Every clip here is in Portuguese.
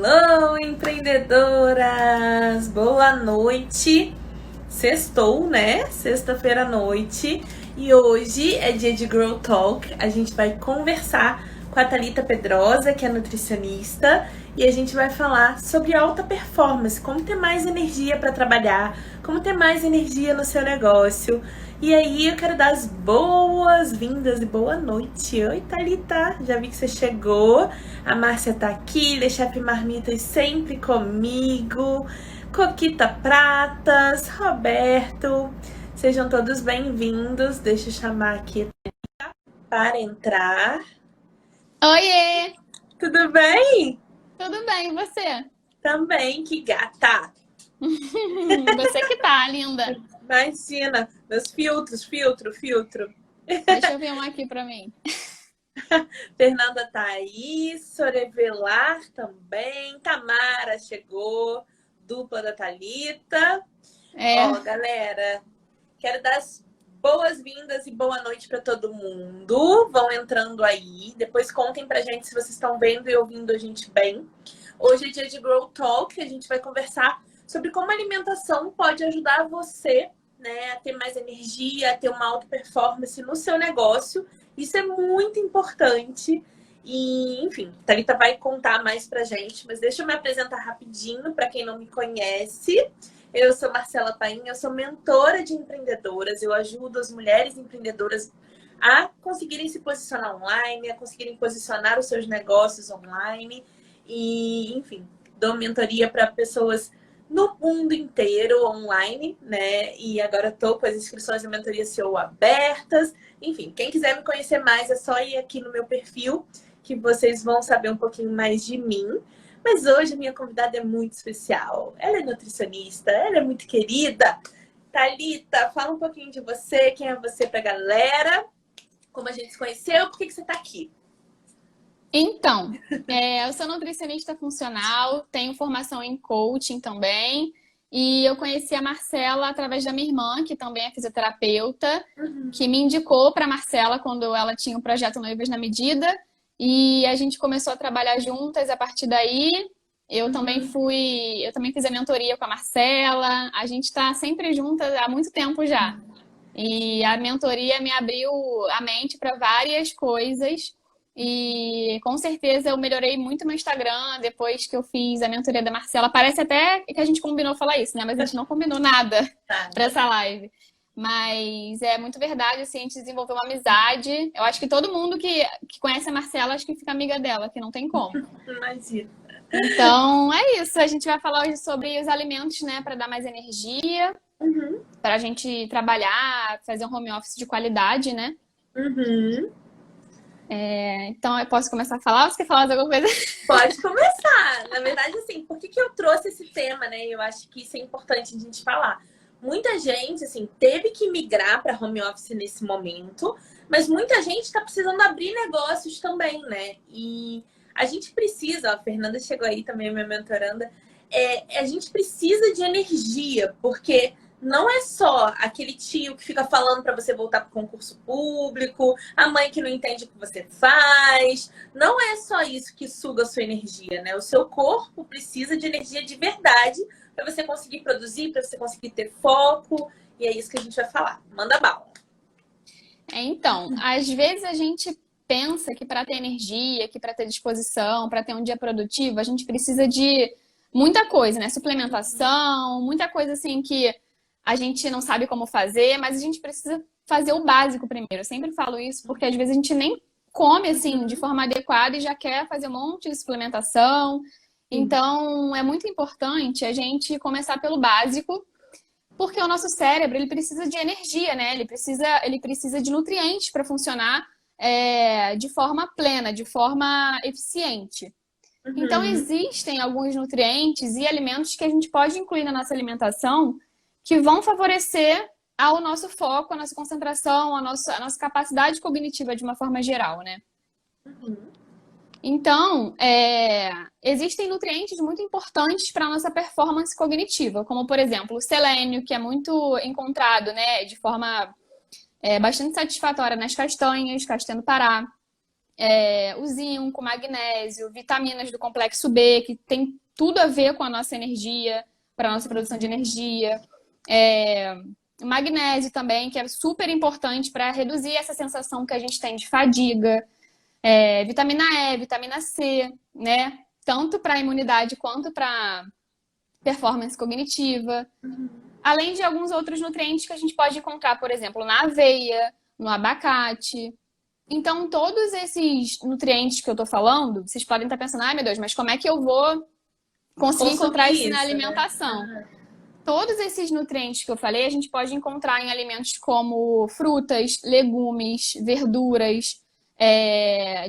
Alô, empreendedoras! Boa noite! Sextou, né? Sexta-feira à noite. E hoje é dia de Grow Talk. A gente vai conversar com a Thalita Pedrosa, que é nutricionista, e a gente vai falar sobre alta performance, como ter mais energia para trabalhar, como ter mais energia no seu negócio. E aí eu quero dar as boas-vindas e boa noite. Oi, Thalita, já vi que você chegou. A Márcia tá aqui, Le Chef Marmitas sempre comigo. Coquita Pratas, Roberto, sejam todos bem-vindos. Deixa eu chamar aqui para entrar. Oiê! Tudo bem? Tudo bem, e você? Também, que gata! Você que tá, linda. Imagina, meus filtro. Deixa eu ver um aqui pra mim. Fernanda tá aí, Sorevelar também, Tamara chegou, dupla da Thalita. Ó, galera, quero dar as boas-vindas e boa noite para todo mundo. Vão entrando aí. Depois contem pra gente se vocês estão vendo e ouvindo a gente bem. Hoje é dia de Grow Talk. A gente vai conversar sobre como a alimentação pode ajudar você, né, a ter mais energia, a ter uma alta performance no seu negócio. Isso é muito importante. E, enfim, a Thalita vai contar mais pra gente. Mas deixa eu me apresentar rapidinho para quem não me conhece. Eu sou Marcela Paim, eu sou mentora de empreendedoras. Eu ajudo as mulheres empreendedoras a conseguirem se posicionar online, a conseguirem posicionar os seus negócios online. E, enfim, dou mentoria para pessoas no mundo inteiro online, né? E agora estou com as inscrições da mentoria CEO abertas. Enfim, quem quiser me conhecer mais é só ir aqui no meu perfil que vocês vão saber um pouquinho mais de mim. Mas hoje a minha convidada é muito especial. Ela é nutricionista, ela é muito querida. Thalita, fala um pouquinho de você, quem é você pra galera, como a gente se conheceu, por que você tá aqui? Então, eu sou nutricionista funcional, tenho formação em coaching também. E eu conheci a Marcela através da minha irmã, que também é fisioterapeuta, que me indicou para a Marcela quando ela tinha o projeto Noivas na Medida. E a gente começou a trabalhar juntas a partir daí. Eu também fiz a mentoria com a Marcela. A gente está sempre juntas há muito tempo já. E a mentoria me abriu a mente para várias coisas. E com certeza eu melhorei muito meu Instagram depois que eu fiz a mentoria da Marcela. Parece até que a gente combinou falar isso, né? Mas a gente não combinou nada para essa live. Mas é muito verdade, assim, a gente desenvolveu uma amizade. Eu acho que todo mundo que conhece a Marcela, acho que fica amiga dela, que não tem como. Imagina. Então, é isso. A gente vai falar hoje sobre os alimentos, né, para dar mais energia, para a gente trabalhar, fazer um home office de qualidade, né? Então, eu posso começar a falar ou você quer falar mais alguma coisa? Pode começar. Na verdade, assim, por que eu trouxe esse tema, né? Eu acho que isso é importante a gente falar. Muita gente, assim, teve que migrar para home office nesse momento, mas muita gente está precisando abrir negócios também, né? E a gente precisa, a Fernanda chegou aí também, minha mentoranda, a gente precisa de energia, porque não é só aquele tio que fica falando para você voltar para o concurso público, a mãe que não entende o que você faz. Não é só isso que suga a sua energia, né? O seu corpo precisa de energia de verdade para você conseguir produzir, para você conseguir ter foco. E é isso que a gente vai falar. Manda bala. Então, às vezes a gente pensa que para ter energia, que para ter disposição, para ter um dia produtivo, a gente precisa de muita coisa, né? Suplementação, muita coisa assim que a gente não sabe como fazer, mas a gente precisa fazer o básico primeiro. Eu sempre falo isso porque às vezes a gente nem come assim de forma adequada e já quer fazer um monte de suplementação. Então, é muito importante a gente começar pelo básico, porque o nosso cérebro ele precisa de energia, né? Ele precisa de nutrientes para funcionar de forma plena, de forma eficiente. Então, existem alguns nutrientes e alimentos que a gente pode incluir na nossa alimentação que vão favorecer ao nosso foco, a nossa concentração, a nossa capacidade cognitiva de uma forma geral, né? Então, existem nutrientes muito importantes para a nossa performance cognitiva, como, por exemplo, o selênio, que é muito encontrado, né, de forma bastante satisfatória nas castanhas, castanha do Pará. o zinco, o magnésio, vitaminas do complexo B, que tem tudo a ver com a nossa energia, para a nossa produção de energia. O magnésio também, que é super importante para reduzir essa sensação que a gente tem de fadiga. Vitamina E, vitamina C, né? Tanto para a imunidade quanto para performance cognitiva. Além de alguns outros nutrientes que a gente pode encontrar, por exemplo, na aveia, no abacate. Então, todos esses nutrientes que eu tô falando, vocês podem estar pensando, ai meu Deus, mas como é que eu vou conseguir encontrar isso na alimentação? Né? Todos esses nutrientes que eu falei, a gente pode encontrar em alimentos como frutas, legumes, verduras,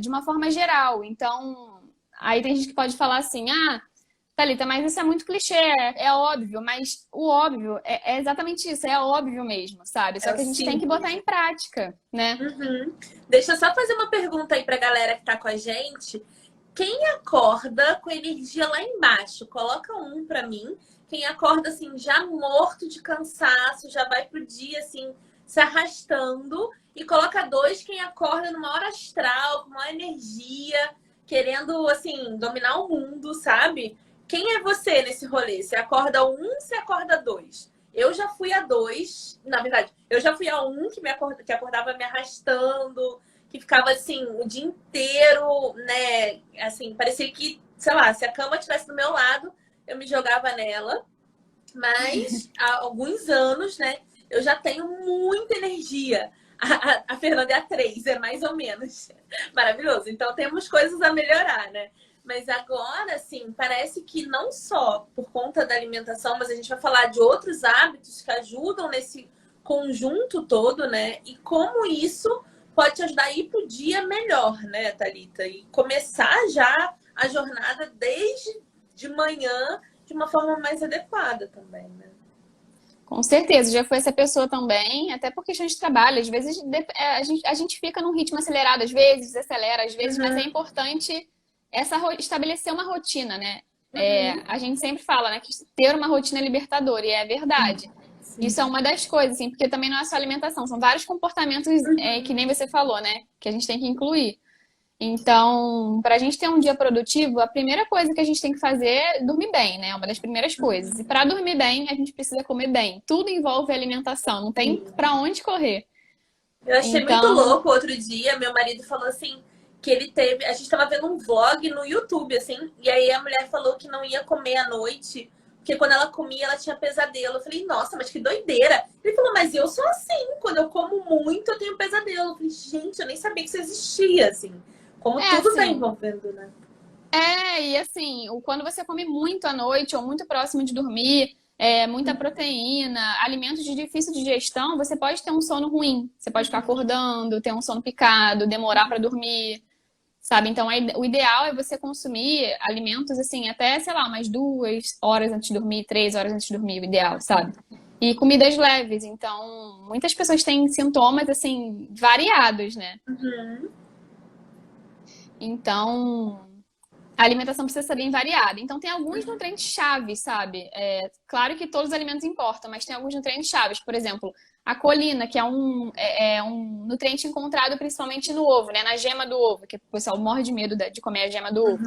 de uma forma geral. Então, aí tem gente que pode falar assim, Thalita, mas isso é muito clichê, é óbvio, mas o óbvio é exatamente isso, é óbvio mesmo, sabe? Só que a gente tem que botar em prática, né? Deixa eu só fazer uma pergunta aí pra galera que tá com a gente. Quem acorda com energia lá embaixo? Coloca um pra mim. Quem acorda, assim, já morto de cansaço, já vai pro dia, assim, se arrastando. E coloca 2, quem acorda numa hora astral, com uma energia, querendo, assim, dominar o mundo, sabe? Quem é você nesse rolê? Você acorda 1, você acorda 2? Eu já fui a 2, na verdade, eu já fui a 1 que acordava me arrastando, que ficava assim o dia inteiro, né? Assim, parecia que, sei lá, se a cama estivesse do meu lado, eu me jogava nela. Mas há alguns anos, né, eu já tenho muita energia. A Fernanda é a 3, é mais ou menos. Maravilhoso. Então temos coisas a melhorar, né? Mas agora, assim, parece que não só por conta da alimentação, mas a gente vai falar de outros hábitos que ajudam nesse conjunto todo, né? E como isso pode te ajudar a ir pro dia melhor, né, Thalita? E começar já a jornada desde de manhã de uma forma mais adequada também, né? Com certeza, já foi essa pessoa também, até por questão de trabalho. Às vezes a gente fica num ritmo acelerado, às vezes desacelera, às vezes, mas é importante estabelecer uma rotina, né? A gente sempre fala, né, que ter uma rotina é libertador, e é verdade. Sim. Isso é uma das coisas, assim, porque também não é só alimentação, são vários comportamentos que nem você falou, né? Que a gente tem que incluir. Então, para a gente ter um dia produtivo, a primeira coisa que a gente tem que fazer é dormir bem, né? Uma das primeiras coisas. E para dormir bem, a gente precisa comer bem. Tudo envolve alimentação, não tem para onde correr. Eu achei muito louco outro dia, meu marido falou assim, que ele teve... A gente estava vendo um vlog no YouTube, assim, e aí a mulher falou que não ia comer à noite, porque quando ela comia, ela tinha pesadelo. Eu falei, nossa, mas que doideira. Ele falou, mas eu sou assim, quando eu como muito, eu tenho pesadelo. Eu falei, gente, eu nem sabia que isso existia, assim. Como tudo assim, tá envolvendo, né? E assim, quando você come muito à noite ou muito próximo de dormir, muita proteína, alimentos de difícil digestão, você pode ter um sono ruim. Você pode ficar acordando, ter um sono picado, demorar para dormir, sabe? Então, o ideal é você consumir alimentos, assim, até, sei lá, umas 2 horas antes de dormir, 3 horas antes de dormir, o ideal, sabe? E comidas leves. Então, muitas pessoas têm sintomas, assim, variados, né? Então, a alimentação precisa ser bem variada. Então, tem alguns nutrientes chaves, sabe? Claro que todos os alimentos importam, mas tem alguns nutrientes chaves. Por exemplo, a colina, que é um nutriente encontrado principalmente no ovo, né? Na gema do ovo, que o pessoal morre de medo de comer a gema do ovo.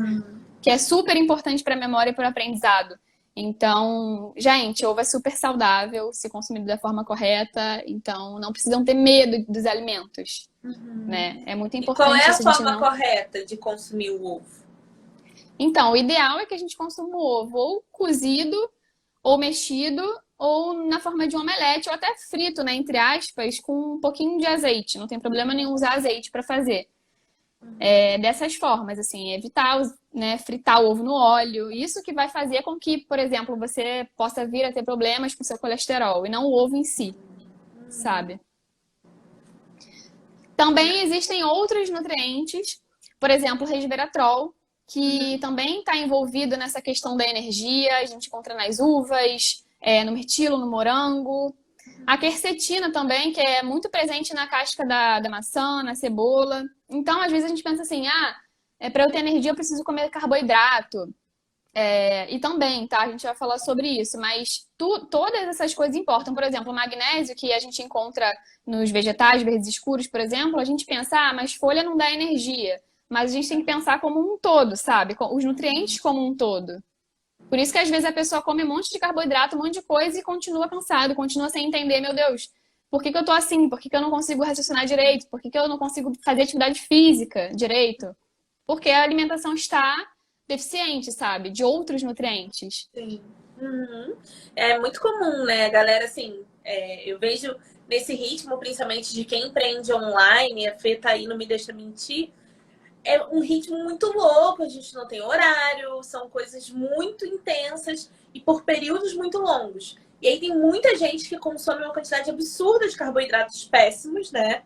Que é super importante para a memória e para o aprendizado. Então, gente, ovo é super saudável se consumido da forma correta. Então, não precisam ter medo dos alimentos. Né? É muito importante. E qual é a forma correta de consumir o ovo? Então, o ideal é que a gente consuma o ovo ou cozido, ou mexido, ou na forma de um omelete, ou até frito, né, entre aspas, com um pouquinho de azeite. Não tem problema nenhum usar azeite para fazer. Dessas formas, assim, evitar, né, fritar o ovo no óleo. Isso que vai fazer com que, por exemplo, você possa vir a ter problemas com seu colesterol, e não o ovo em si, sabe? Também existem outros nutrientes, por exemplo, o resveratrol, que também está envolvido nessa questão da energia. A gente encontra nas uvas, no mirtilo, no morango. A quercetina também, que é muito presente na casca da maçã, na cebola. Então, às vezes a gente pensa assim, para eu ter energia eu preciso comer carboidrato. E também, tá? A gente vai falar sobre isso, mas todas essas coisas importam. Por exemplo, o magnésio, que a gente encontra nos vegetais verdes escuros, por exemplo, a gente pensa, mas folha não dá energia. mas a gente tem que pensar como um todo, sabe? Os nutrientes como um todo. Por isso que às vezes a pessoa come um monte de carboidrato, um monte de coisa e continua cansado, continua sem entender, meu Deus, por que que eu tô assim? Por que que eu não consigo raciocinar direito? Por que que eu não consigo fazer atividade física direito? Porque a alimentação está deficiente, sabe? De outros nutrientes. Sim. Uhum. É muito comum, né, galera, assim, eu vejo nesse ritmo, principalmente de quem empreende online, a Fê tá aí, não me deixa mentir, é um ritmo muito louco, a gente não tem horário, são coisas muito intensas e por períodos muito longos. E aí tem muita gente que consome uma quantidade absurda de carboidratos péssimos, né?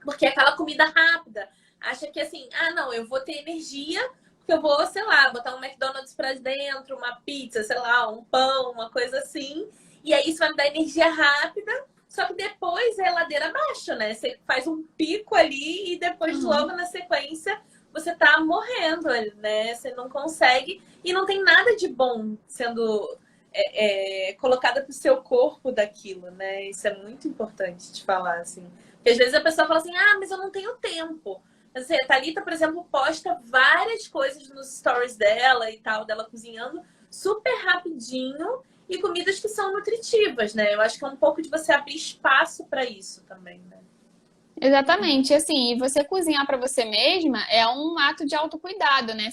Porque é aquela comida rápida. Acha que assim, ah, não, eu vou ter energia, porque eu vou, sei lá, botar um McDonald's pra dentro, uma pizza, sei lá, um pão, uma coisa assim. E aí isso vai me dar energia rápida. Só que depois é ladeira abaixo, né? Você faz um pico ali e depois, logo na sequência, você tá morrendo, né? Você não consegue. E não tem nada de bom sendo colocado pro seu corpo daquilo, né? Isso é muito importante de falar, assim. Porque às vezes a pessoa fala assim, ah, mas eu não tenho tempo. Mas, assim, a Thalita, por exemplo, posta várias coisas nos stories dela e tal, dela cozinhando super rapidinho e comidas que são nutritivas, né? Eu acho que é um pouco de você abrir espaço para isso também, né? Exatamente, assim, e você cozinhar para você mesma é um ato de autocuidado, né?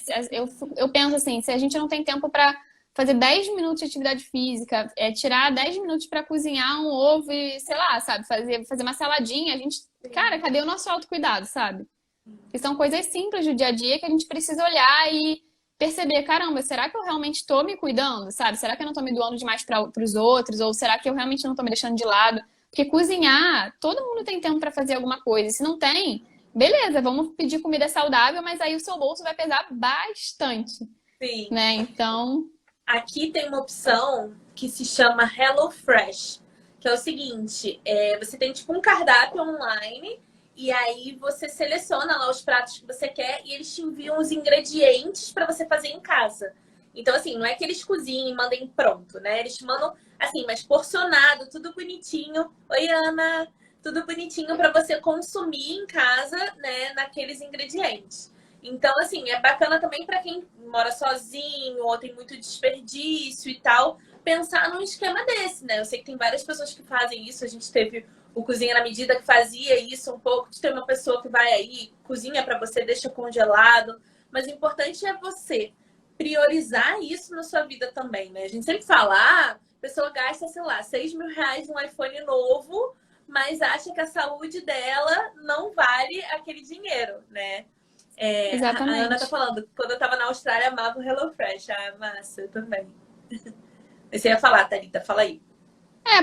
Eu penso assim, se a gente não tem tempo para fazer 10 minutos de atividade física, tirar 10 minutos para cozinhar um ovo e, sei lá, sabe, fazer uma saladinha, a gente, cara, cadê o nosso autocuidado, sabe? Que são coisas simples do dia a dia que a gente precisa olhar e perceber, caramba, será que eu realmente estou me cuidando, sabe? Será que eu não estou me doando demais para os outros? Ou será que eu realmente não estou me deixando de lado? Porque cozinhar, todo mundo tem tempo para fazer alguma coisa. E se não tem, beleza, vamos pedir comida saudável, mas aí o seu bolso vai pesar bastante. Sim. Né? Então. Aqui tem uma opção que se chama HelloFresh, que é o seguinte: você tem tipo um cardápio online. E aí você seleciona lá os pratos que você quer e eles te enviam os ingredientes para você fazer em casa. Então, assim, não é que eles cozinhem e mandem pronto, né? Eles te mandam, assim, mas porcionado, tudo bonitinho. Oi, Ana! Tudo bonitinho para você consumir em casa, né? Naqueles ingredientes. Então, assim, é bacana também para quem mora sozinho ou tem muito desperdício e tal, pensar num esquema desse, né? Eu sei que tem várias pessoas que fazem isso. A gente teve o Cozinha na Medida que fazia isso um pouco, de ter uma pessoa que vai aí, cozinha para você, deixa congelado. Mas o importante é você priorizar isso na sua vida também, né? A gente sempre fala, a pessoa gasta, sei lá, 6 mil reais num iPhone novo, mas acha que a saúde dela não vale aquele dinheiro, né? Exatamente. A Ana tá falando, quando eu tava na Austrália, amava o HelloFresh. Ah, massa, eu também. Você ia falar, Thalita, fala aí.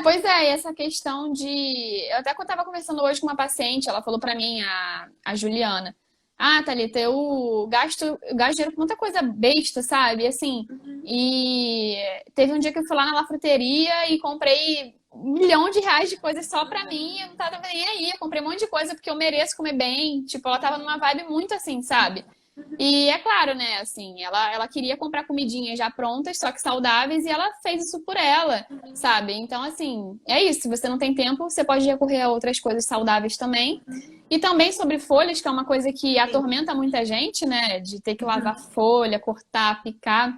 Pois é, e essa questão de. Eu até quando tava conversando hoje com uma paciente, ela falou pra mim, a Juliana. Ah, Thalita, eu gasto dinheiro com muita coisa besta, sabe? Assim, e teve um dia que eu fui lá na lafruteria e comprei R$ 1 milhão de coisas só pra mim. Eu não tava nem aí, eu comprei um monte de coisa porque eu mereço comer bem. Tipo, ela tava numa vibe muito assim, sabe? E é claro, né, assim, ela queria comprar comidinhas já prontas, só que saudáveis, e ela fez isso por ela, sabe? Então, assim, é isso. Se você não tem tempo, você pode recorrer a outras coisas saudáveis também. E também sobre folhas, que é uma coisa que atormenta muita gente, né? De ter que lavar folha, cortar, picar.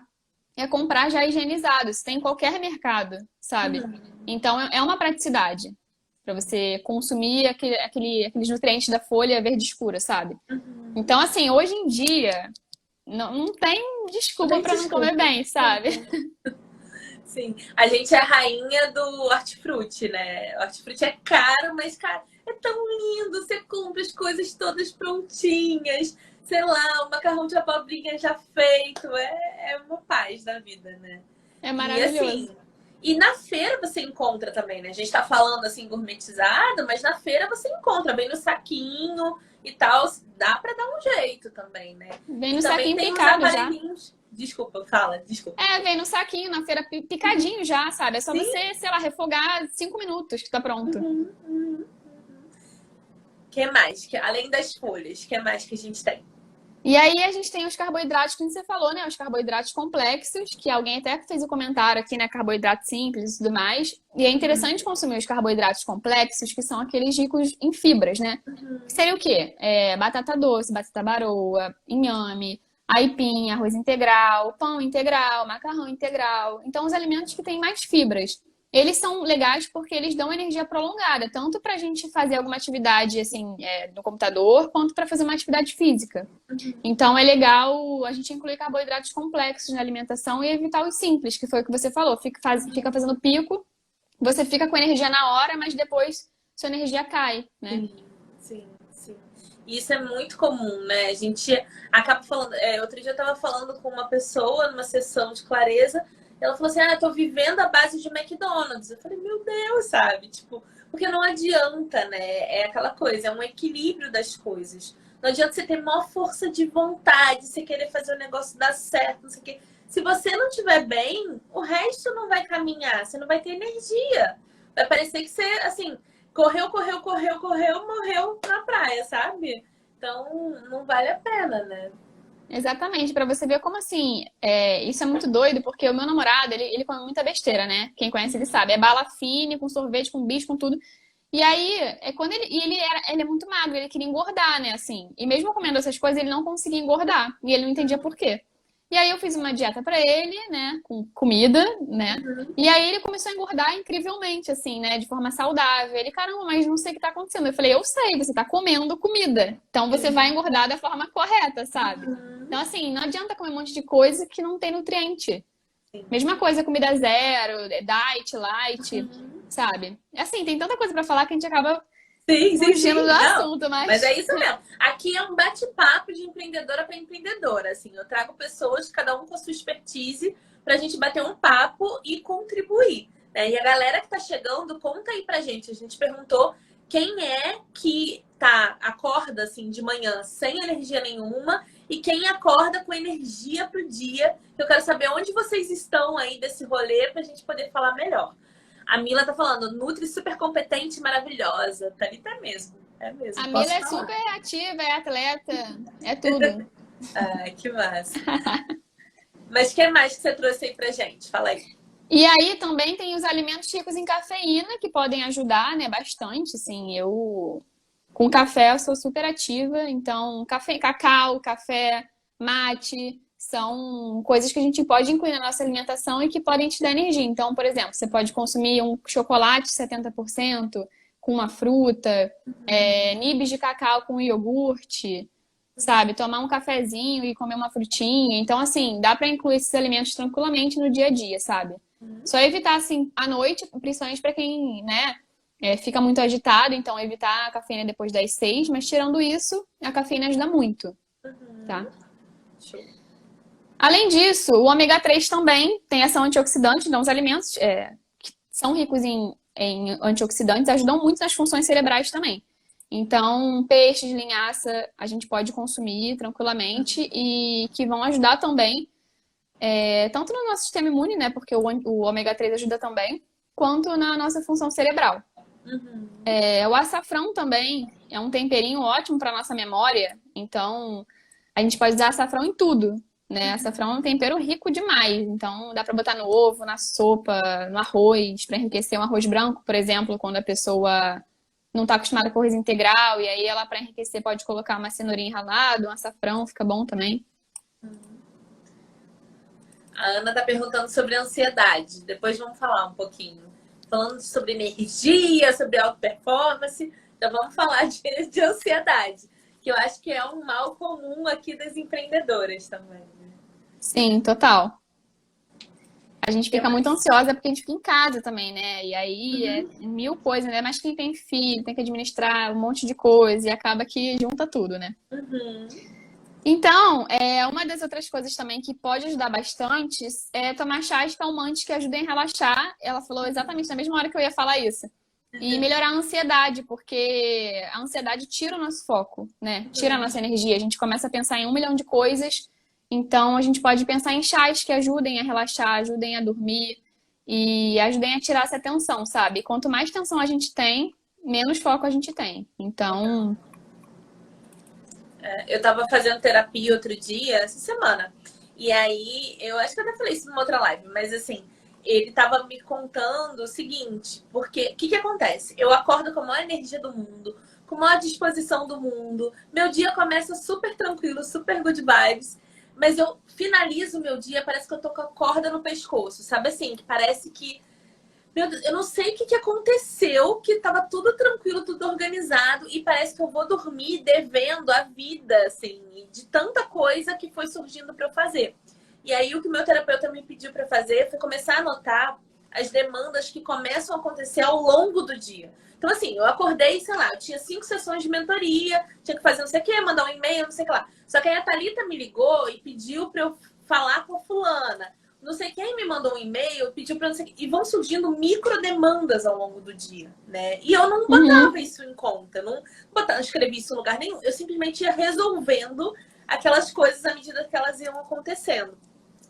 É comprar já higienizado. Isso tem em qualquer mercado, sabe? Então, é uma praticidade para você consumir aqueles nutrientes da folha verde escura, sabe? Então, assim, hoje em dia, não tem desculpa para não comer bem, sabe? Sim, a gente é a rainha do hortifruti, né? O hortifruti é caro, mas, cara, é tão lindo. Você compra as coisas todas prontinhas. Sei lá, o macarrão de abobrinha já feito. É uma paz da vida, né? É maravilhoso. E assim, e na feira você encontra também, né? A gente tá falando assim gourmetizado, mas na feira você encontra bem no saquinho e tal. Dá pra dar um jeito também, né? Vem no E também saquinho tem os picado já. aparelhinhos. Desculpa, fala, desculpa. Vem no saquinho, na feira picadinho já, sabe? É só você, sei lá, refogar 5 minutos que tá pronto. Que mais? Além das folhas, que mais que a gente tem? E aí a gente tem os carboidratos que você falou, né? Os carboidratos complexos, que alguém até fez o comentário aqui, né? Carboidrato simples e tudo mais. E é interessante consumir os carboidratos complexos, que são aqueles ricos em fibras, né? Que seria o quê? Batata doce, batata baroa, inhame, aipim, arroz integral, pão integral, macarrão integral. Então, os alimentos que têm mais fibras. Eles são legais porque eles dão energia prolongada, tanto para a gente fazer alguma atividade assim no computador, quanto para fazer uma atividade física. Então é legal a gente incluir carboidratos complexos na alimentação e evitar os simples, que foi o que você falou. Fica fazendo pico, você fica com energia na hora, mas depois sua energia cai, né? Sim, sim. Isso é muito comum, né? A gente acaba falando. Outro dia eu estava falando com uma pessoa numa sessão de clareza. Ela falou assim: eu tô vivendo à base de McDonald's. Eu falei, meu Deus, sabe? Tipo, porque não adianta, né? É aquela coisa, é um equilíbrio das coisas. Não adianta você ter maior força de vontade, você querer fazer o negócio dar certo, não sei o quê. Se você não estiver bem, o resto não vai caminhar, você não vai ter energia. Vai parecer que você, assim, correu, morreu na praia, sabe? Então, não vale a pena, né? Exatamente, para você ver como assim, isso é muito doido, porque o meu namorado, ele come muita besteira, né? Quem conhece ele sabe, é bala fine, com sorvete, com bicho, com tudo. E aí, quando ele é muito magro, ele queria engordar, né, assim. E mesmo comendo essas coisas, ele não conseguia engordar, e ele não entendia por quê. E aí eu fiz uma dieta pra ele, né, com comida, né? E aí ele começou a engordar incrivelmente, assim, né, de forma saudável. Ele, caramba, mas não sei o que tá acontecendo. Eu falei, eu sei, você tá comendo comida. Então você vai engordar da forma correta, sabe? Então, assim, não adianta comer um monte de coisa que não tem nutriente. Mesma coisa, comida zero, diet, light, sabe? Assim, tem tanta coisa pra falar que a gente acaba fugindo do assunto, mas é isso mesmo. Aqui é um bate-papo de empreendedora para empreendedora, assim. Eu trago pessoas, cada um com a sua expertise, pra gente bater um papo e contribuir, né? E a galera que tá chegando, conta aí pra gente. A gente perguntou quem é que acorda, assim, de manhã sem energia nenhuma e quem acorda com energia pro dia. Eu quero saber onde vocês estão aí desse rolê pra gente poder falar melhor. A Mila tá falando, Nutri super competente, maravilhosa. Thalita mesmo. É mesmo. A Mila é super ativa, é atleta, é tudo. Ai, que massa. Mas o que mais que você trouxe aí pra gente? Fala aí. E aí também tem os alimentos ricos em cafeína, que podem ajudar, né, bastante, assim. Com café eu sou super ativa, então cacau, café, mate, são coisas que a gente pode incluir na nossa alimentação e que podem te dar energia. Então, por exemplo, você pode consumir um chocolate 70% com uma fruta, nibs de cacau com iogurte, sabe? Tomar um cafezinho e comer uma frutinha. Então, assim, dá para incluir esses alimentos tranquilamente no dia a dia, sabe? Só evitar, assim, à noite, principalmente para quem, né, fica muito agitado, então evitar a cafeína depois das 6, mas tirando isso, a cafeína ajuda muito, tá? Show. Além disso, o ômega 3 também tem ação antioxidante, então os alimentos que são ricos em antioxidantes ajudam muito nas funções cerebrais também. Então, peixes, linhaça, a gente pode consumir tranquilamente e que vão ajudar também, tanto no nosso sistema imune, né, porque o ômega 3 ajuda também, quanto na nossa função cerebral. O açafrão também é um temperinho ótimo para nossa memória, então a gente pode usar açafrão em tudo, né? Açafrão é um tempero rico demais, então dá para botar no ovo, na sopa, no arroz, para enriquecer um arroz branco, por exemplo, quando a pessoa não está acostumada com arroz integral, e aí ela, para enriquecer, pode colocar uma cenourinha ralada, um açafrão, fica bom também. A Ana tá perguntando sobre ansiedade, depois vamos falar um pouquinho. Falando sobre energia, sobre alta performance, então vamos falar de ansiedade, que eu acho que é um mal comum aqui das empreendedoras também. Sim, total. A gente fica muito ansiosa porque a gente fica em casa também, né? E aí é mil coisas, né? Mas quem tem filho tem que administrar um monte de coisa e acaba que junta tudo, né? Então, uma das outras coisas também que pode ajudar bastante é tomar chás calmantes que ajudem a relaxar. Ela falou exatamente na mesma hora que eu ia falar isso. E melhorar a ansiedade, porque a ansiedade tira o nosso foco, né? Tira a nossa energia. A gente começa a pensar em 1 milhão de coisas. Então, a gente pode pensar em chás que ajudem a relaxar, ajudem a dormir e ajudem a tirar essa tensão, sabe? Quanto mais tensão a gente tem, menos foco a gente tem. Então... Eu tava fazendo terapia outro dia, essa semana. E aí, eu acho que eu até falei isso numa outra live, mas assim, ele tava me contando o seguinte, porque o que que acontece? Eu acordo com a maior energia do mundo, com a maior disposição do mundo, meu dia começa super tranquilo, super good vibes, mas eu finalizo o meu dia, parece que eu tô com a corda no pescoço, sabe assim? Que parece que meu Deus, eu não sei o que que aconteceu, que tava tudo tranquilo, tudo organizado, e parece que eu vou dormir devendo a vida, assim, de tanta coisa que foi surgindo para eu fazer. E aí o que o meu terapeuta me pediu para fazer foi começar a anotar as demandas que começam a acontecer ao longo do dia. Então, assim, eu acordei, sei lá, eu tinha 5 sessões de mentoria, tinha que fazer não sei o quê, mandar um e-mail, não sei o que lá. Só que aí a Thalita me ligou e pediu para eu falar com a fulana. Não sei quem me mandou um e-mail, pediu para não sei. E vão surgindo micro demandas ao longo do dia, né? E eu não botava isso em conta, não escrevi isso em lugar nenhum. Eu simplesmente ia resolvendo aquelas coisas à medida que elas iam acontecendo.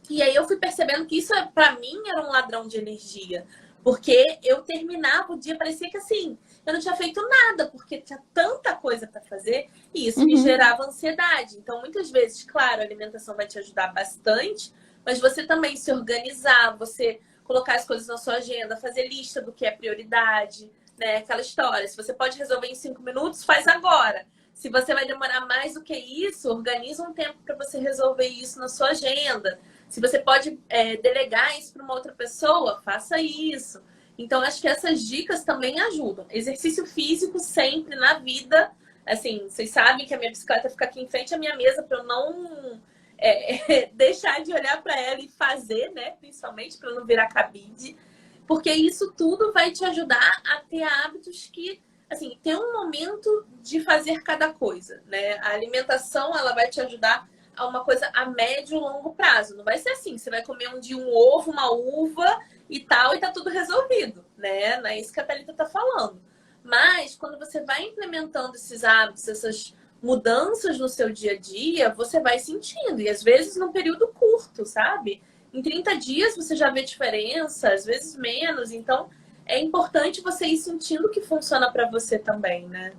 E aí eu fui percebendo que isso, para mim, era um ladrão de energia. Porque eu terminava o dia, parecia que assim, eu não tinha feito nada, porque tinha tanta coisa para fazer, e isso me gerava ansiedade. Então, muitas vezes, claro, a alimentação vai te ajudar bastante, mas você também se organizar, você colocar as coisas na sua agenda, fazer lista do que é prioridade, né? Aquela história. Se você pode resolver em 5 minutos, faz agora. Se você vai demorar mais do que isso, organiza um tempo para você resolver isso na sua agenda. Se você pode delegar isso para uma outra pessoa, faça isso. Então, acho que essas dicas também ajudam. Exercício físico sempre na vida. Assim, vocês sabem que a minha bicicleta fica aqui em frente à minha mesa para eu não deixar de olhar para ela e fazer, né? Principalmente para não virar cabide. Porque isso tudo vai te ajudar a ter hábitos que, assim, ter um momento de fazer cada coisa, né? A alimentação, ela vai te ajudar a uma coisa a médio e longo prazo. Não vai ser assim, você vai comer um dia um ovo, uma uva e tal, e tá tudo resolvido, né? Não é isso que a Thalita tá falando. Mas, quando você vai implementando esses hábitos, essas mudanças no seu dia a dia, você vai sentindo. E às vezes num período curto, sabe? Em 30 dias você já vê diferença, às vezes menos. Então, é importante você ir sentindo o que funciona para você também, né?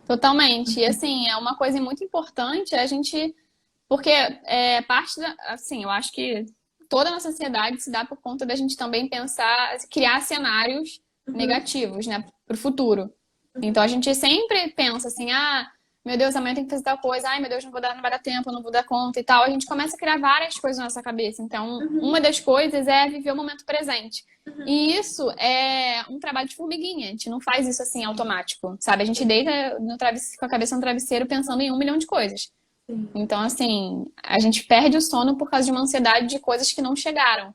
Totalmente. E assim, é uma coisa muito importante a gente. Porque parte da. Assim, eu acho que toda a nossa sociedade se dá por conta da gente também pensar, criar cenários negativos, né, para o futuro. Então a gente sempre pensa assim, meu Deus, amanhã tem que fazer tal coisa, ai meu Deus, não vai dar tempo, não vou dar conta e tal. A gente começa a criar várias coisas na nossa cabeça. Então, uma das coisas é viver o momento presente. E isso é um trabalho de formiguinha. A gente não faz isso assim automático, sabe? A gente deita com a cabeça no travesseiro pensando em 1 milhão de coisas. Então, assim, a gente perde o sono por causa de uma ansiedade de coisas que não chegaram,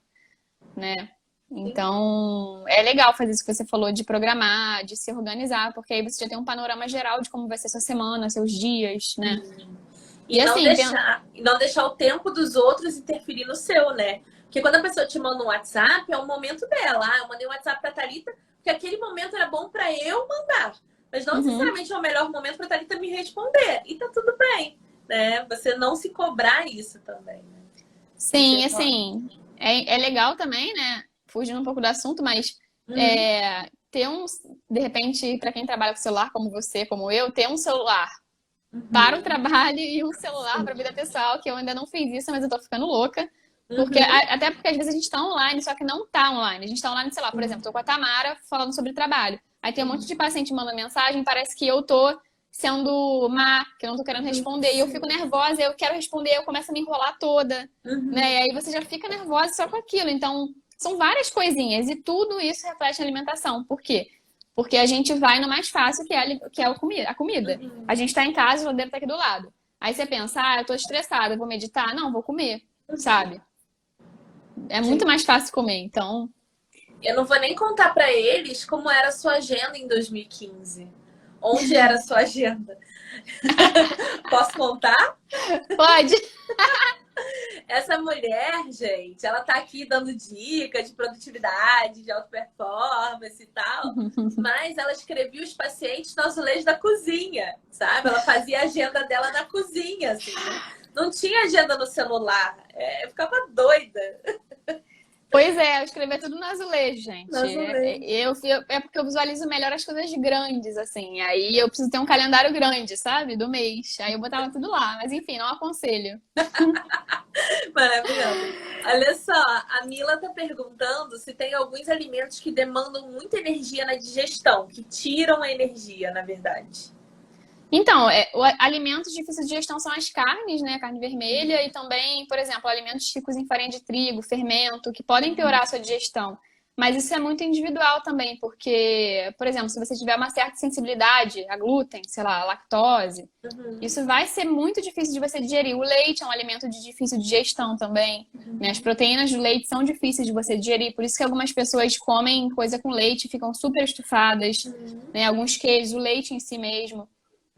né? Então, é legal fazer isso que você falou de programar, de se organizar, porque aí você já tem um panorama geral de como vai ser sua semana, seus dias, né? E assim, não deixar o tempo dos outros interferir no seu, né? Porque quando a pessoa te manda um WhatsApp, é o momento dela. Eu mandei um WhatsApp pra Thalita, porque aquele momento era bom pra eu mandar. Mas não necessariamente é o melhor momento pra Thalita me responder. E tá tudo bem, né? Você não se cobrar isso também, né? Sim, assim, é legal também, né? Fugindo um pouco do assunto, mas ter de repente, para quem trabalha com celular como você, como eu, ter um celular para o trabalho e um celular para a vida pessoal, que eu ainda não fiz isso, mas eu tô ficando louca. Até porque às vezes a gente tá online, só que não tá online. A gente tá online, sei lá, por exemplo, tô com a Tamara falando sobre trabalho. Aí tem um monte de paciente mandando mensagem, parece que eu tô sendo má, que eu não tô querendo responder. E eu fico nervosa, eu quero responder, eu começo a me enrolar toda, né? E aí você já fica nervosa só com aquilo. Então, são várias coisinhas e tudo isso reflete na alimentação. Por quê? Porque a gente vai no mais fácil, que é a comida. A gente tá em casa, o geladeira tá aqui do lado. Aí você pensa, eu tô estressada, vou meditar? Não, vou comer, sabe? É muito mais fácil comer, então... Eu não vou nem contar pra eles como era a sua agenda em 2015. Onde era a sua agenda? Posso contar? Pode! Essa mulher, gente, ela tá aqui dando dicas de produtividade, de alta performance e tal, mas ela escrevia os pacientes no azulejo da cozinha, sabe? Ela fazia a agenda dela na cozinha, assim. Não tinha agenda no celular. Eu ficava doida. Pois é, eu escrevia tudo no azulejo, gente. No azulejo. É porque eu visualizo melhor as coisas grandes, assim. Aí eu preciso ter um calendário grande, sabe? Do mês. Aí eu botava tudo lá. Mas enfim, não aconselho. Maravilhoso. Olha só, a Mila tá perguntando se tem alguns alimentos que demandam muita energia na digestão, que tiram a energia, na verdade. Então, alimentos difíceis de digestão são as carnes, né? Carne vermelha e também, por exemplo, alimentos ricos em farinha de trigo, fermento, que podem piorar a sua digestão. Mas isso é muito individual também, porque, por exemplo, se você tiver uma certa sensibilidade a glúten, sei lá, a lactose, isso vai ser muito difícil de você digerir. O leite é um alimento de difícil digestão também, né? As proteínas do leite são difíceis de você digerir, por isso que algumas pessoas comem coisa com leite e ficam super estufadas, né? Alguns queijos, o leite em si mesmo.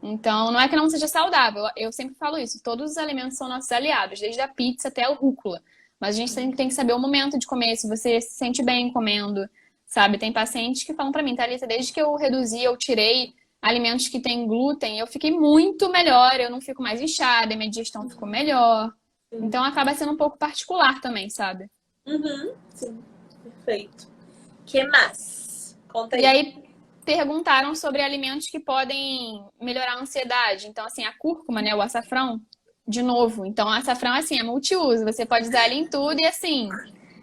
Então, não é que não seja saudável. Eu sempre falo isso. Todos os alimentos são nossos aliados, desde a pizza até o rúcula. Mas a gente tem que saber o momento de comer, se você se sente bem comendo, sabe? Tem pacientes que falam pra mim, Thalita, desde que eu reduzi, eu tirei alimentos que têm glúten, eu fiquei muito melhor, eu não fico mais inchada, minha digestão ficou melhor. Então, acaba sendo um pouco particular também, sabe? Sim, perfeito. Que mais? Conta aí. E aí, perguntaram sobre alimentos que podem melhorar a ansiedade. Então, assim, a cúrcuma, né? O açafrão, de novo. Então, o açafrão, assim, é multiuso. Você pode usar ele em tudo e, assim,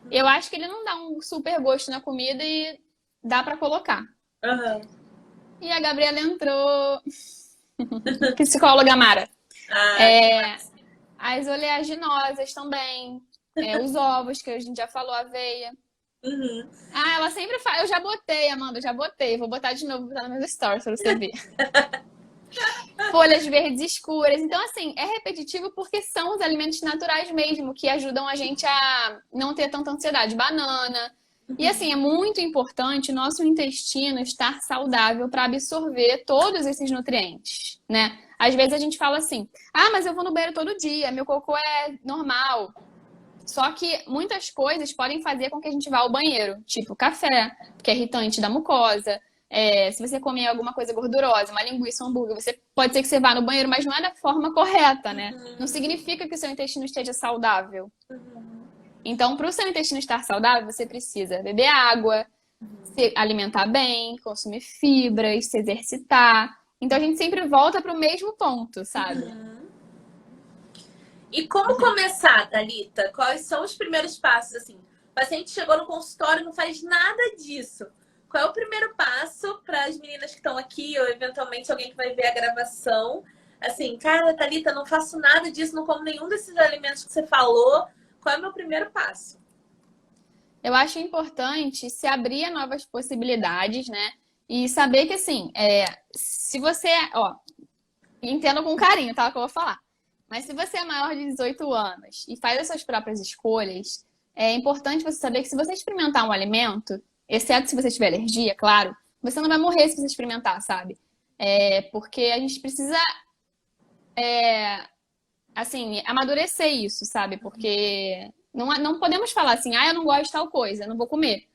eu acho que ele não dá um super gosto na comida e dá pra colocar. E a Gabriela entrou. Psicóloga Mara. As oleaginosas também. Os ovos, que a gente já falou, aveia. Ela sempre fala. Eu já botei, Amanda, já botei. Vou botar de novo, botar nos meus stories pra você ver. Folhas verdes escuras. Então, assim, é repetitivo porque são os alimentos naturais mesmo que ajudam a gente a não ter tanta ansiedade. Banana. E, assim, é muito importante o nosso intestino estar saudável para absorver todos esses nutrientes, né? Às vezes a gente fala assim, mas eu vou no banheiro todo dia, meu cocô é normal. Só que muitas coisas podem fazer com que a gente vá ao banheiro, tipo café, que é irritante da mucosa. Se você comer alguma coisa gordurosa, uma linguiça, um hambúrguer, pode ser que você vá no banheiro, mas não é da forma correta, né? Não significa que o seu intestino esteja saudável. Então, para o seu intestino estar saudável, você precisa beber água, se alimentar bem, consumir fibras, se exercitar. Então, a gente sempre volta para o mesmo ponto, sabe? E como começar, Thalita? Quais são os primeiros passos, assim? O paciente chegou no consultório e não faz nada disso. Qual é o primeiro passo para as meninas que estão aqui ou eventualmente alguém que vai ver a gravação? Assim, cara, Thalita, não faço nada disso, não como nenhum desses alimentos que você falou. Qual é o meu primeiro passo? Eu acho importante se abrir a novas possibilidades, né? E saber que, assim, se você... entendo com carinho, tá? O que eu vou falar. Mas se você é maior de 18 anos e faz as suas próprias escolhas, é importante você saber que se você experimentar um alimento, exceto se você tiver alergia, claro, você não vai morrer se você experimentar, sabe? Porque a gente precisa, assim, amadurecer isso, sabe? Porque não podemos falar assim, eu não gosto de tal coisa, eu não vou comer.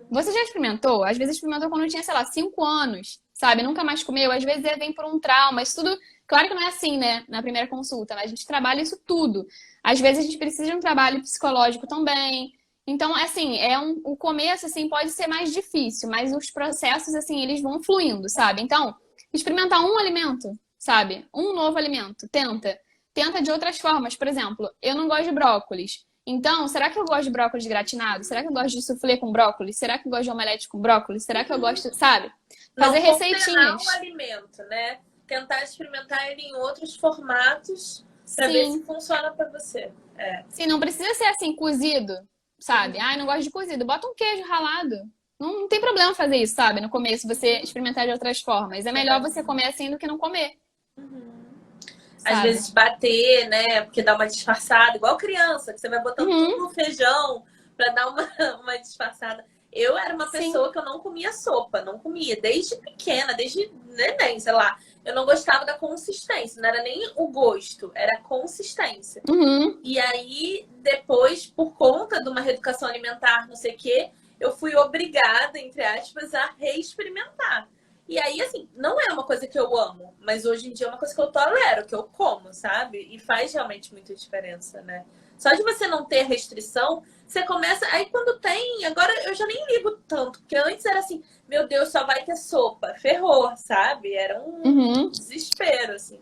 Você já experimentou? Às vezes experimentou quando tinha, sei lá, 5 anos, sabe? Nunca mais comeu. Às vezes vem por um trauma. Isso tudo, claro que não é assim, né? Na primeira consulta, mas a gente trabalha isso tudo. Às vezes a gente precisa de um trabalho psicológico também. Então, assim, o começo, assim, pode ser mais difícil, mas os processos, assim, eles vão fluindo, sabe? Então, experimentar um alimento, sabe? Um novo alimento. Tenta de outras formas. Por exemplo, eu não gosto de brócolis. Então, será que eu gosto de brócolis gratinado? Será que eu gosto de soufflé com brócolis? Será que eu gosto de omelete com brócolis? Será que eu gosto, sabe? Fazer receitinhas. Não um alimento, né? Tentar experimentar ele em outros formatos para ver se funciona para você. Sim, não precisa ser assim, cozido, sabe? Não gosto de cozido. Bota um queijo ralado. Não tem problema fazer isso, sabe? No começo, você experimentar de outras formas. É melhor você comer assim do que não comer. Às vezes bater, né? Porque dá uma disfarçada, igual criança, que você vai botando tudo no feijão para dar uma disfarçada. Eu era uma pessoa que eu não comia sopa, não comia desde pequena, desde neném, sei lá. Eu não gostava da consistência, não era nem o gosto, era a consistência. E aí, depois, por conta de uma reeducação alimentar, não sei o quê, eu fui obrigada, entre aspas, a reexperimentar. E aí, assim, não é uma coisa que eu amo, mas hoje em dia é uma coisa que eu tolero, que eu como, sabe? E faz realmente muita diferença, né? Só de você não ter restrição, você começa... Aí quando tem... Agora eu já nem ligo tanto, porque antes era assim, meu Deus, só vai ter sopa. Ferrou, sabe? Era um desespero, assim.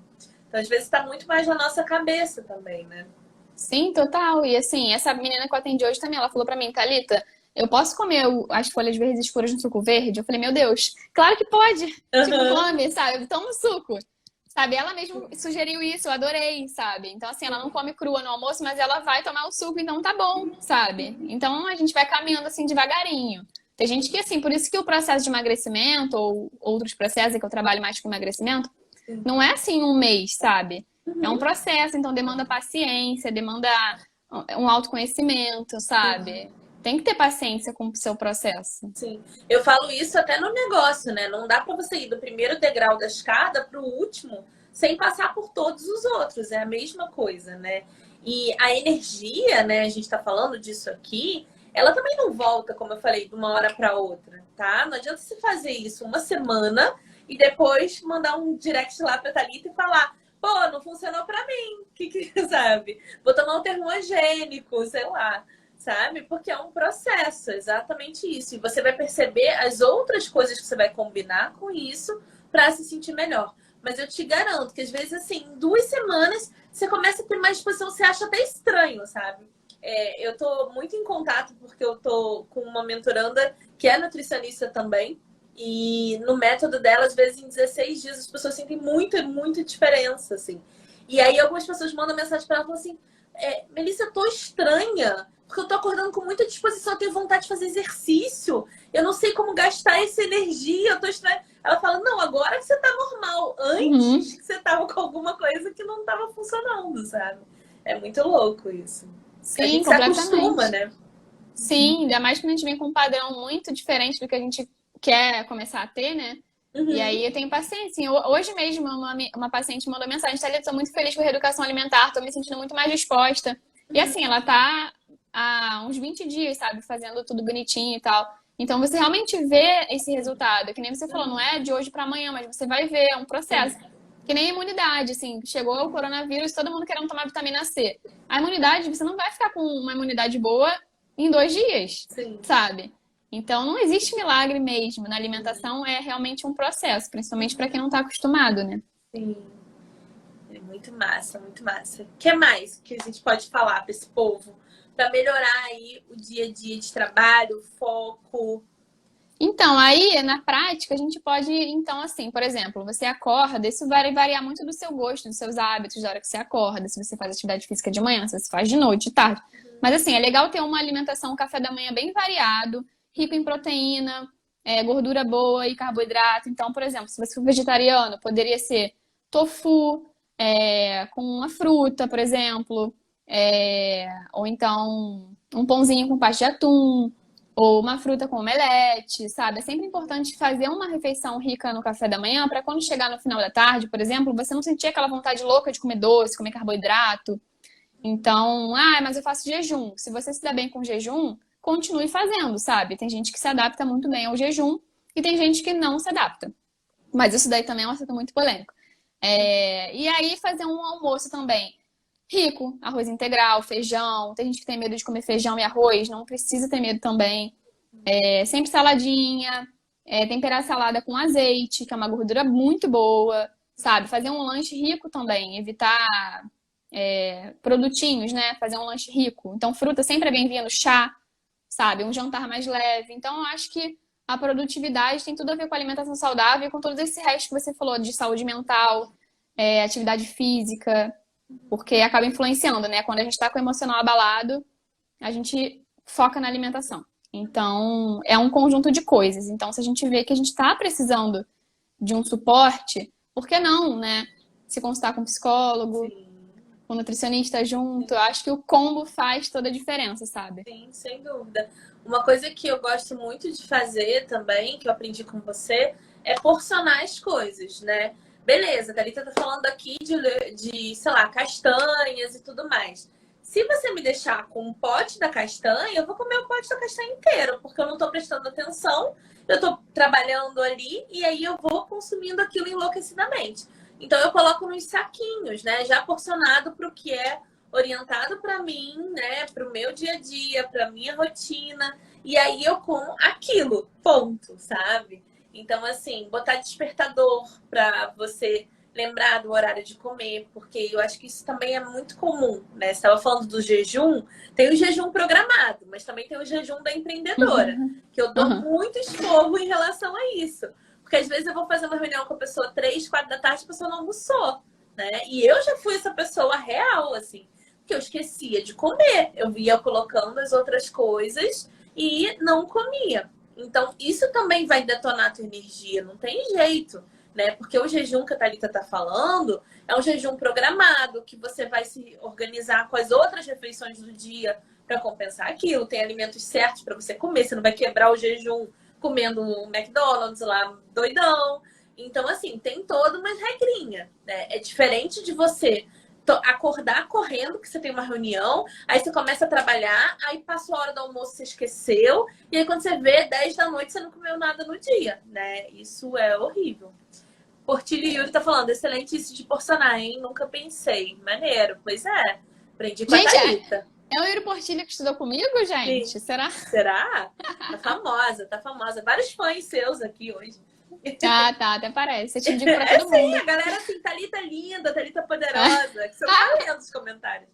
Então, às vezes, tá muito mais na nossa cabeça também, né? Sim, total. E assim, essa menina que eu atendi hoje também, ela falou pra mim, Thalita, eu posso comer as folhas verdes escuras no suco verde? Eu falei, meu Deus, claro que pode. Tipo, come, sabe? Toma o suco. Sabe? Ela mesmo sugeriu isso, eu adorei, sabe? Então, assim, ela não come crua no almoço, mas ela vai tomar o suco, então tá bom, sabe? Então, a gente vai caminhando assim devagarinho. Tem gente que, assim, por isso que o processo de emagrecimento, ou outros processos que eu trabalho mais com emagrecimento, não é assim um mês, sabe? É um processo, então demanda paciência, demanda um autoconhecimento, sabe? Tem que ter paciência com o seu processo. Sim. Eu falo isso até no negócio, né? Não dá para você ir do primeiro degrau da escada para o último sem passar por todos os outros. É a mesma coisa, né? E a energia, né? A gente está falando disso aqui, ela também não volta, como eu falei, de uma hora para outra, tá? Não adianta você fazer isso uma semana e depois mandar um direct lá para Thalita e falar: pô, não funcionou para mim. Que sabe? Vou tomar um termogênico, sei lá. Sabe? Porque é um processo, exatamente isso. E você vai perceber as outras coisas que você vai combinar com isso para se sentir melhor. Mas eu te garanto que às vezes, assim, em 2 semanas, você começa a ter mais disposição, você acha até estranho, sabe? Eu tô muito em contato porque eu tô com uma mentoranda que é nutricionista também. E no método dela, às vezes, em 16 dias, as pessoas sentem muita diferença, assim. E aí algumas pessoas mandam mensagem para ela e falam assim: Melissa, eu tô estranha, porque eu tô acordando com muita disposição, eu tenho vontade de fazer exercício, eu não sei como gastar essa energia, eu tô estranha. Ela fala: não, agora que você tá normal, antes que você tava com alguma coisa que não tava funcionando, sabe? É muito louco isso. Sim, a gente completamente. se acostuma, né? Sim, ainda mais que a gente vem com um padrão muito diferente do que a gente quer começar a ter, né? E aí eu tenho paciência. Assim, hoje mesmo uma paciente mandou mensagem: Thalita, tô muito feliz com a reeducação alimentar, tô me sentindo muito mais disposta. E assim, ela tá há uns 20 dias, sabe, fazendo tudo bonitinho e tal. Então você realmente vê esse resultado, que nem você falou, não é de hoje para amanhã, mas você vai ver, é um processo. Que nem a imunidade, assim, chegou o coronavírus, todo mundo querendo tomar vitamina C. A imunidade, você não vai ficar com uma imunidade boa em 2 dias, sabe? Então, não existe milagre mesmo. Na alimentação é realmente um processo, principalmente para quem não está acostumado, né? Sim. É muito massa, muito massa. O que mais que a gente pode falar para esse povo? Para melhorar aí o dia a dia de trabalho, o foco. Então, aí, na prática, a gente pode, então, assim, por exemplo, você acorda, isso vai variar muito do seu gosto, dos seus hábitos, da hora que você acorda, se você faz atividade física de manhã, se você faz de noite, de tarde. Mas, assim, é legal ter uma alimentação, um café da manhã bem variado, rico em proteína, gordura boa e carboidrato. Então, por exemplo, se você for vegetariano, poderia ser tofu, com uma fruta, por exemplo, ou então um pãozinho com pasta de atum, ou uma fruta com omelete, sabe? É sempre importante fazer uma refeição rica no café da manhã para quando chegar no final da tarde, por exemplo, você não sentir aquela vontade louca de comer doce, comer carboidrato. Então, mas eu faço jejum. Se você se dá bem com jejum, continue fazendo, sabe? Tem gente que se adapta muito bem ao jejum e tem gente que não se adapta. Mas isso daí também é um assunto muito polêmico. E aí fazer um almoço também rico, arroz integral, feijão. Tem gente que tem medo de comer feijão e arroz, não precisa ter medo também. Sempre saladinha, temperar a salada com azeite, que é uma gordura muito boa, sabe? Fazer um lanche rico também, evitar produtinhos, né? Fazer um lanche rico. Então, fruta sempre é bem-vindo, chá, sabe? Um jantar mais leve. Então, eu acho que a produtividade tem tudo a ver com a alimentação saudável e com todo esse resto que você falou de saúde mental, atividade física, porque acaba influenciando, né? Quando a gente está com o emocional abalado, a gente foca na alimentação. Então, é um conjunto de coisas. Então, se a gente vê que a gente está precisando de um suporte, por que não, né? Se consultar com um psicólogo, com um nutricionista junto, eu acho que o combo faz toda a diferença, sabe? Sim, sem dúvida. Uma coisa que eu gosto muito de fazer também, que eu aprendi com você, é porcionar as coisas, né? Beleza, a Thalita tá falando aqui de, sei lá, castanhas e tudo mais. Se você me deixar com um pote da castanha, eu vou comer o pote da castanha inteiro, porque eu não tô prestando atenção, eu tô trabalhando ali e aí eu vou consumindo aquilo enlouquecidamente. Então eu coloco nos saquinhos, né? Já porcionado para o que é orientado para mim, né, para o meu dia a dia, para minha rotina, e aí eu como aquilo, ponto, sabe? Então, assim, botar despertador para você lembrar do horário de comer, porque eu acho que isso também é muito comum, né? Você estava falando do jejum, tem o jejum programado, mas também tem o jejum da empreendedora, que eu dou muito esporro em relação a isso. Porque às vezes eu vou fazer uma reunião com a pessoa 3, 4 da tarde, a pessoa não almoçou, né? E eu já fui essa pessoa real, assim, que eu esquecia de comer. Eu ia colocando as outras coisas e não comia. Então, isso também vai detonar a tua energia, não tem jeito, né? Porque o jejum que a Thalita tá falando é um jejum programado, que você vai se organizar com as outras refeições do dia para compensar aquilo. Tem alimentos certos para você comer, você não vai quebrar o jejum comendo um McDonald's lá, doidão. Então, assim, tem toda uma regrinha, né? É diferente de você acordar correndo, que você tem uma reunião, aí você começa a trabalhar, aí passou a hora do almoço, você esqueceu, e aí quando você vê, 10 da noite, você não comeu nada no dia, né? Isso é horrível. Portilho Yuri tá falando, excelente isso de porcionar, hein? Nunca pensei. Maneiro. Pois é, aprendi com a Thalita. É o Yuri Portilho que estudou comigo, gente? Sim. Será? Será? Tá famosa, tá famosa. Vários fãs seus aqui hoje. Tá, até parece. Eu te digo pra todo mundo. Sim, a galera assim, Thalita linda, Thalita poderosa. Que você tá lendo os comentários.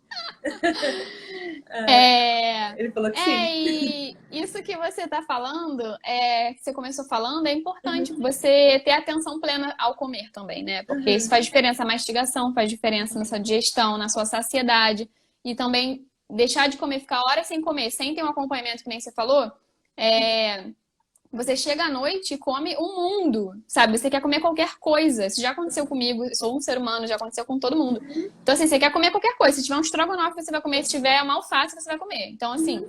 Ele falou que sim. E isso que você tá falando, que você começou falando, é importante você ter atenção plena ao comer também, né? Porque isso faz diferença na mastigação, faz diferença na sua digestão, na sua saciedade. E também deixar de comer, ficar horas sem comer, sem ter um acompanhamento, que nem você falou, você chega à noite e come o mundo, sabe? Você quer comer qualquer coisa. Isso já aconteceu comigo, eu sou um ser humano, já aconteceu com todo mundo. Então, assim, você quer comer qualquer coisa. Se tiver um estrogonofe, você vai comer. Se tiver uma alface, você vai comer. Então, assim,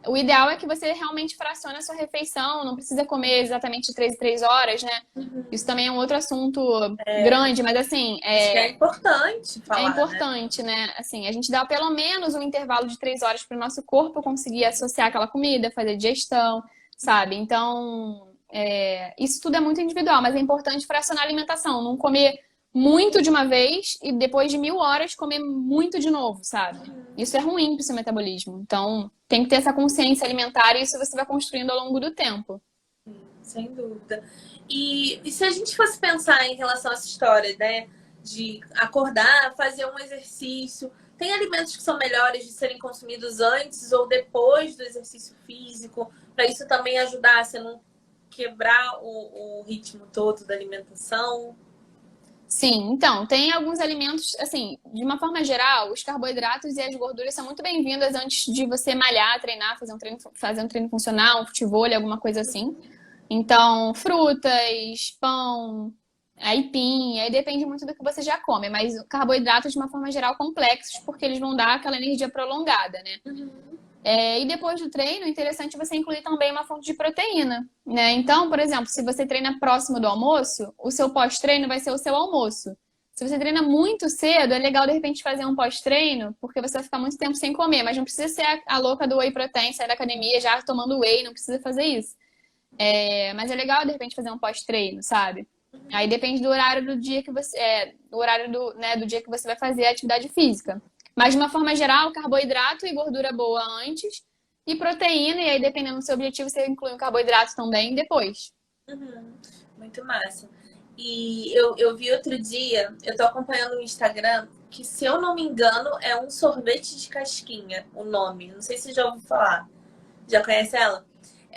o ideal é que você realmente fracione a sua refeição. Não precisa comer exatamente de 3 em 3 horas, né? Isso também é um outro assunto grande, mas assim... Acho que é importante falar, é importante, né? Assim, a gente dá pelo menos um intervalo de 3 horas para o nosso corpo conseguir associar aquela comida, fazer digestão, sabe? Então, isso tudo é muito individual, mas é importante fracionar a alimentação, não comer muito de uma vez e depois de 1000 horas comer muito de novo, sabe? Isso é ruim para o seu metabolismo. Então, tem que ter essa consciência alimentar e isso você vai construindo ao longo do tempo. Sem dúvida. E se a gente fosse pensar em relação a essa história, né? De acordar, fazer um exercício, tem alimentos que são melhores de serem consumidos antes ou depois do exercício físico, para isso também ajudar a você não quebrar o ritmo todo da alimentação? Sim, então, tem alguns alimentos, assim, de uma forma geral, os carboidratos e as gorduras são muito bem-vindas antes de você malhar, treinar, fazer um treino funcional, um futevôlei, alguma coisa assim. Então, frutas, pão, aipim, aí depende muito do que você já come, mas carboidratos de uma forma geral complexos, porque eles vão dar aquela energia prolongada, né? E depois do treino, é interessante você incluir também uma fonte de proteína, né? Então, por exemplo, se você treina próximo do almoço, o seu pós-treino vai ser o seu almoço. Se você treina muito cedo, é legal de repente fazer um pós-treino, porque você vai ficar muito tempo sem comer, mas não precisa ser a louca do whey protein, sair da academia já tomando whey, não precisa fazer isso. Mas é legal de repente fazer um pós-treino, sabe? Aí depende do horário do dia que você. Do horário do dia que você vai fazer a atividade física. Mas de uma forma geral, carboidrato e gordura boa antes, e proteína, e aí dependendo do seu objetivo, você inclui um carboidrato também depois. Muito massa. E eu vi outro dia, eu tô acompanhando no Instagram, que se eu não me engano, é um sorvete de casquinha, o nome. Não sei se você já ouviu falar. Já conhece ela?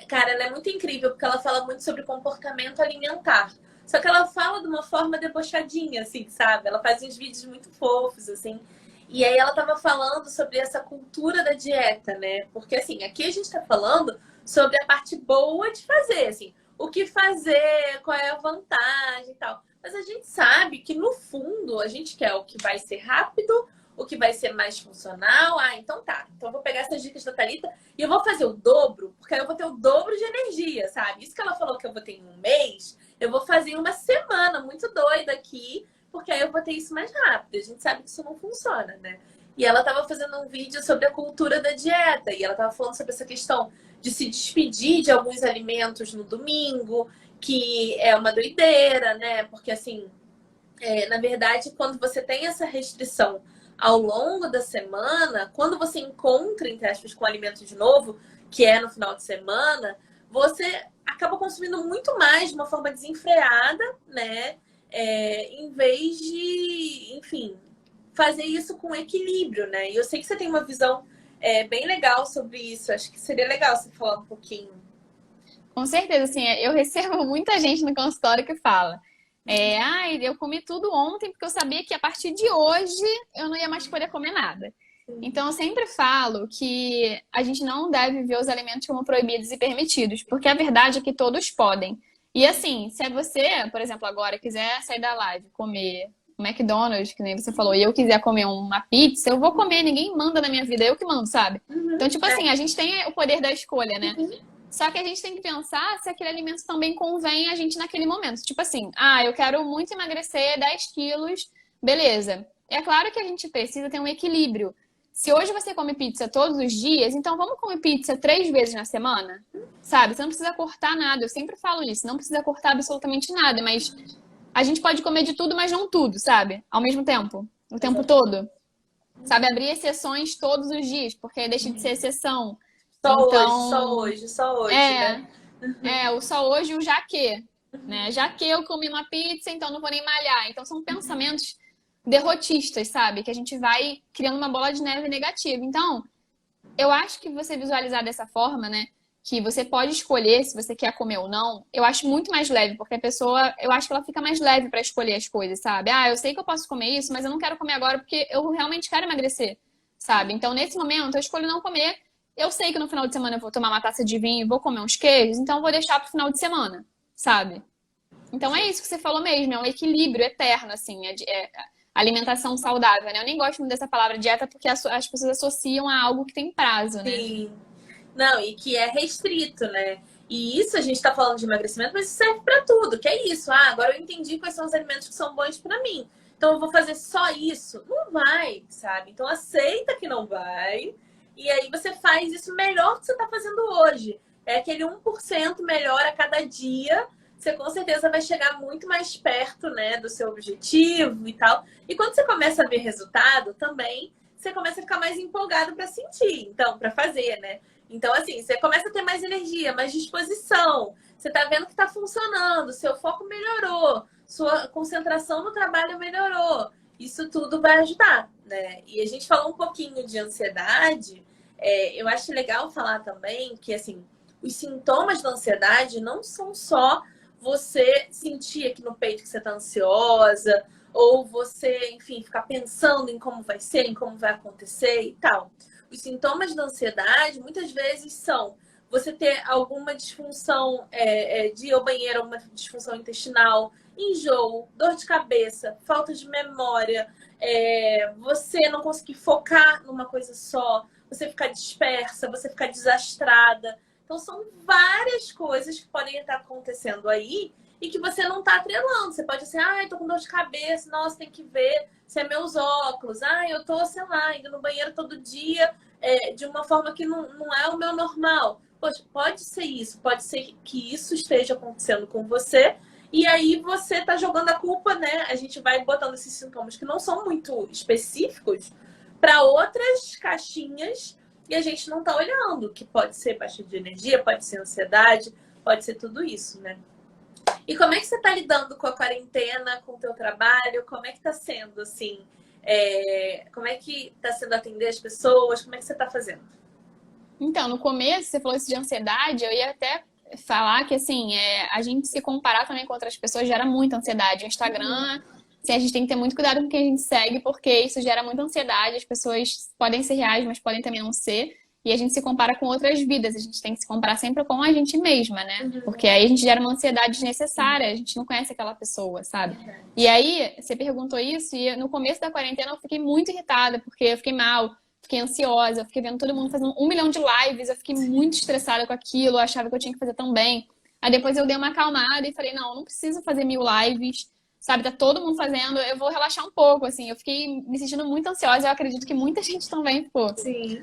Cara, ela é muito incrível, porque ela fala muito sobre comportamento alimentar. Só que ela fala de uma forma debochadinha, assim, sabe? Ela faz uns vídeos muito fofos, assim. E aí ela tava falando sobre essa cultura da dieta, né? Porque, assim, aqui a gente tá falando sobre a parte boa de fazer, assim. O que fazer, qual é a vantagem e tal. Mas a gente sabe que, no fundo, a gente quer o que vai ser rápido, o que vai ser mais funcional. Então tá. Então eu vou pegar essas dicas da Thalita e eu vou fazer o dobro, porque aí eu vou ter o dobro de energia, sabe? Isso que ela falou que eu vou ter em um mês, eu vou fazer em uma semana, muito doida aqui, porque aí eu vou ter isso mais rápido. A gente sabe que isso não funciona, né? E ela tava fazendo um vídeo sobre a cultura da dieta, e ela tava falando sobre essa questão de se despedir de alguns alimentos no domingo, que é uma doideira, né? Porque, assim, na verdade, quando você tem essa restrição ao longo da semana, quando você encontra, entre aspas, com o alimento de novo, que é no final de semana, você acaba consumindo muito mais de uma forma desenfreada, né? Em vez de, enfim, fazer isso com equilíbrio, né? E eu sei que você tem uma visão bem legal sobre isso. Acho que seria legal você falar um pouquinho. Com certeza, assim, eu recebo muita gente no consultório que fala: eu comi tudo ontem porque eu sabia que a partir de hoje eu não ia mais poder comer nada. Então, eu sempre falo que a gente não deve ver os alimentos como proibidos e permitidos, porque a verdade é que todos podem. E assim, se você, por exemplo, agora quiser sair da live, comer um McDonald's, que nem você falou, e eu quiser comer uma pizza, eu vou comer, ninguém manda na minha vida, eu que mando, sabe? Então, tipo assim, a gente tem o poder da escolha, né? Só que a gente tem que pensar se aquele alimento também convém a gente naquele momento. Tipo assim, eu quero muito emagrecer 10 quilos, beleza. É claro que a gente precisa ter um equilíbrio. Se hoje você come pizza todos os dias, então vamos comer pizza 3 vezes na semana? Sabe? Você não precisa cortar nada. Eu sempre falo isso. Não precisa cortar absolutamente nada, mas a gente pode comer de tudo, mas não tudo, sabe? Ao mesmo tempo. O tempo todo. Sabe? Abrir exceções todos os dias, porque deixa de ser exceção. Só hoje, né? O só hoje e o já que, né? Já que eu comi uma pizza, então não vou nem malhar. Então são pensamentos derrotistas, sabe? Que a gente vai criando uma bola de neve negativa. Então, eu acho que você visualizar dessa forma, né? Que você pode escolher se você quer comer ou não, eu acho muito mais leve, porque a pessoa, eu acho que ela fica mais leve para escolher as coisas, sabe? Eu sei que eu posso comer isso, mas eu não quero comer agora porque eu realmente quero emagrecer, sabe? Então, nesse momento, eu escolho não comer. Eu sei que no final de semana eu vou tomar uma taça de vinho e vou comer uns queijos, então eu vou deixar pro final de semana, sabe? Então é isso que você falou mesmo, é um equilíbrio eterno, assim, alimentação saudável, né? Eu nem gosto muito dessa palavra dieta porque as pessoas associam a algo que tem prazo, né? Sim. Não, e que é restrito, né? E isso a gente tá falando de emagrecimento, mas isso serve pra tudo, que é isso. Agora eu entendi quais são os alimentos que são bons pra mim. Então eu vou fazer só isso? Não vai, sabe? Então aceita que não vai. E aí você faz isso melhor que você tá fazendo hoje. É aquele 1% melhor a cada dia. Você com certeza vai chegar muito mais perto, né, do seu objetivo e tal. E quando você começa a ver resultado também, você começa a ficar mais empolgado para sentir, então, para fazer, né? Então, assim, você começa a ter mais energia, mais disposição. Você tá vendo que tá funcionando, seu foco melhorou, sua concentração no trabalho melhorou. Isso tudo vai ajudar, né? E a gente falou um pouquinho de ansiedade. Eu acho legal falar também que, assim, os sintomas da ansiedade não são só você sentir aqui no peito que você tá ansiosa, ou você, enfim, ficar pensando em como vai ser, em como vai acontecer e tal. Os sintomas da ansiedade, muitas vezes, são você ter alguma disfunção de ir ao banheiro, uma disfunção intestinal, enjoo, dor de cabeça, falta de memória, você não conseguir focar numa coisa só, você ficar dispersa, você ficar desastrada. Então, são várias coisas que podem estar acontecendo aí e que você não está atrelando. Você pode dizer, tô com dor de cabeça, nossa, tem que ver se é meus óculos. Eu tô, sei lá, indo no banheiro todo dia de uma forma que não é o meu normal. Poxa, pode ser isso, pode ser que isso esteja acontecendo com você. E aí você tá jogando a culpa, né? A gente vai botando esses sintomas que não são muito específicos para outras caixinhas e a gente não tá olhando, que pode ser baixa de energia, pode ser ansiedade, pode ser tudo isso, né? E como é que você tá lidando com a quarentena, com o teu trabalho? Como é que tá sendo, assim? Como é que tá sendo atender as pessoas? Como é que você tá fazendo? Então, no começo, você falou isso de ansiedade, eu ia até falar que, assim, a gente se comparar também com outras pessoas gera muita ansiedade. O Instagram, assim, a gente tem que ter muito cuidado com quem a gente segue, porque isso gera muita ansiedade. As pessoas podem ser reais, mas podem também não ser. E a gente se compara com outras vidas. A gente tem que se comparar sempre com a gente mesma, né? Porque aí a gente gera uma ansiedade desnecessária. A gente não conhece aquela pessoa, sabe? E aí, você perguntou isso, e no começo da quarentena eu fiquei muito irritada, porque eu fiquei mal. Fiquei ansiosa, eu fiquei vendo todo mundo fazendo 1 milhão de lives, eu fiquei muito estressada com aquilo, eu achava que eu tinha que fazer também. Aí depois eu dei uma acalmada e falei, não, eu não preciso fazer 1000 lives, sabe? Tá todo mundo fazendo, eu vou relaxar um pouco, assim. Eu fiquei me sentindo muito ansiosa, eu acredito que muita gente também ficou. Sim.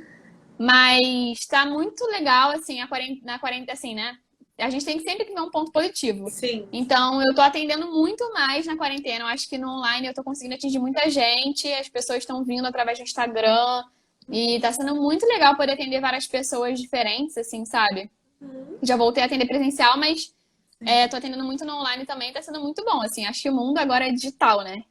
Mas tá muito legal, assim, na quarentena, assim, né? a gente tem que sempre ver um ponto positivo. Sim. Então, eu tô atendendo muito mais na quarentena. Eu acho que no online eu tô conseguindo atingir muita gente. As pessoas estão vindo através do Instagram. E tá sendo muito legal poder atender várias pessoas diferentes, assim, sabe? Já voltei a atender presencial, mas tô atendendo muito no online também. Tá sendo muito bom, assim. Acho que o mundo agora é digital, né?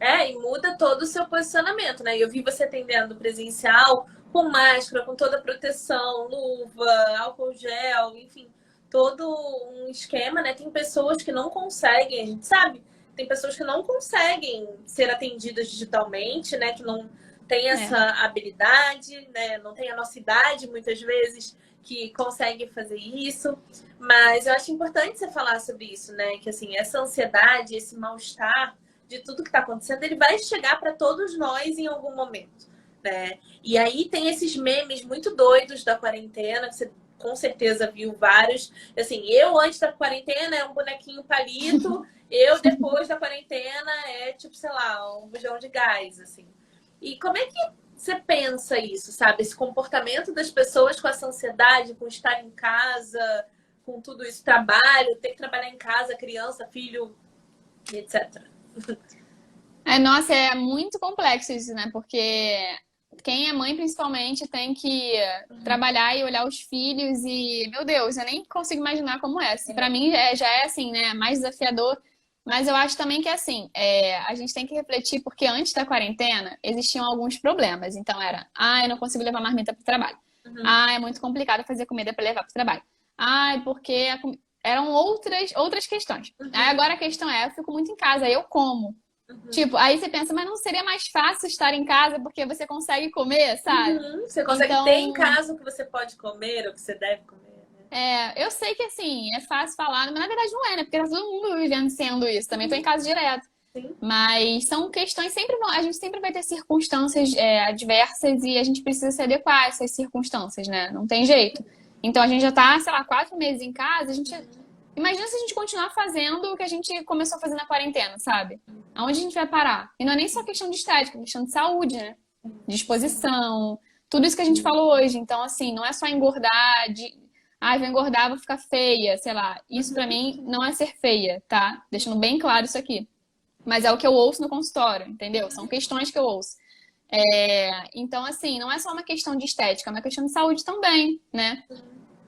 E muda todo o seu posicionamento, né? Eu vi você atendendo presencial com máscara, com toda a proteção, luva, álcool gel, enfim, todo um esquema, né? Tem pessoas que não conseguem, a gente sabe, tem pessoas que não conseguem ser atendidas digitalmente, né? Que não tem essa habilidade, né? Não tem a nossa idade, muitas vezes, que conseguem fazer isso. Mas eu acho importante você falar sobre isso, né? Que, assim, essa ansiedade, esse mal-estar de tudo que está acontecendo, ele vai chegar para todos nós em algum momento, né? E aí tem esses memes muito doidos da quarentena, que você com certeza viu vários. Assim, eu antes da quarentena é um bonequinho palito, eu depois da quarentena é tipo, sei lá, um bujão de gás, assim. E como é que você pensa isso, sabe? Esse comportamento das pessoas com essa ansiedade, com estar em casa, com tudo isso, trabalho, ter que trabalhar em casa, criança, filho, etc. Nossa, é muito complexo isso, né? Porque quem é mãe, principalmente, tem que trabalhar e olhar os filhos e, meu Deus, eu nem consigo imaginar como é. Assim, para mim já é assim, né? Mais desafiador. Mas eu acho também que assim, a gente tem que refletir, porque antes da quarentena existiam alguns problemas. Então era, eu não consigo levar marmita para o trabalho. É muito complicado fazer comida para levar para o trabalho. Porque eram outras questões. Aí agora a questão eu fico muito em casa, eu como. Tipo, aí você pensa, mas não seria mais fácil estar em casa porque você consegue comer, sabe? Você consegue ter em casa o que você pode comer, o que você deve comer. Eu sei que assim, é fácil falar, mas na verdade não é, né? Porque tá todo mundo vivendo sendo isso. Também tô em casa direto. Sim. Mas são questões, a gente sempre vai ter circunstâncias adversas e a gente precisa se adequar a essas circunstâncias, né? Não tem jeito. Então a gente já tá, sei lá, 4 meses em casa, imagina se a gente continuar fazendo o que a gente começou a fazer na quarentena, sabe? Aonde a gente vai parar? E não é nem só questão de estética, é questão de saúde, né? Disposição, tudo isso que a gente falou hoje. Então, assim, não é só engordar, vou engordar, vou ficar feia, sei lá. Isso pra mim não é ser feia, tá? Deixando bem claro isso aqui. Mas é o que eu ouço no consultório, entendeu? São questões que eu ouço. Então, assim, não é só uma questão de estética, é uma questão de saúde também, né?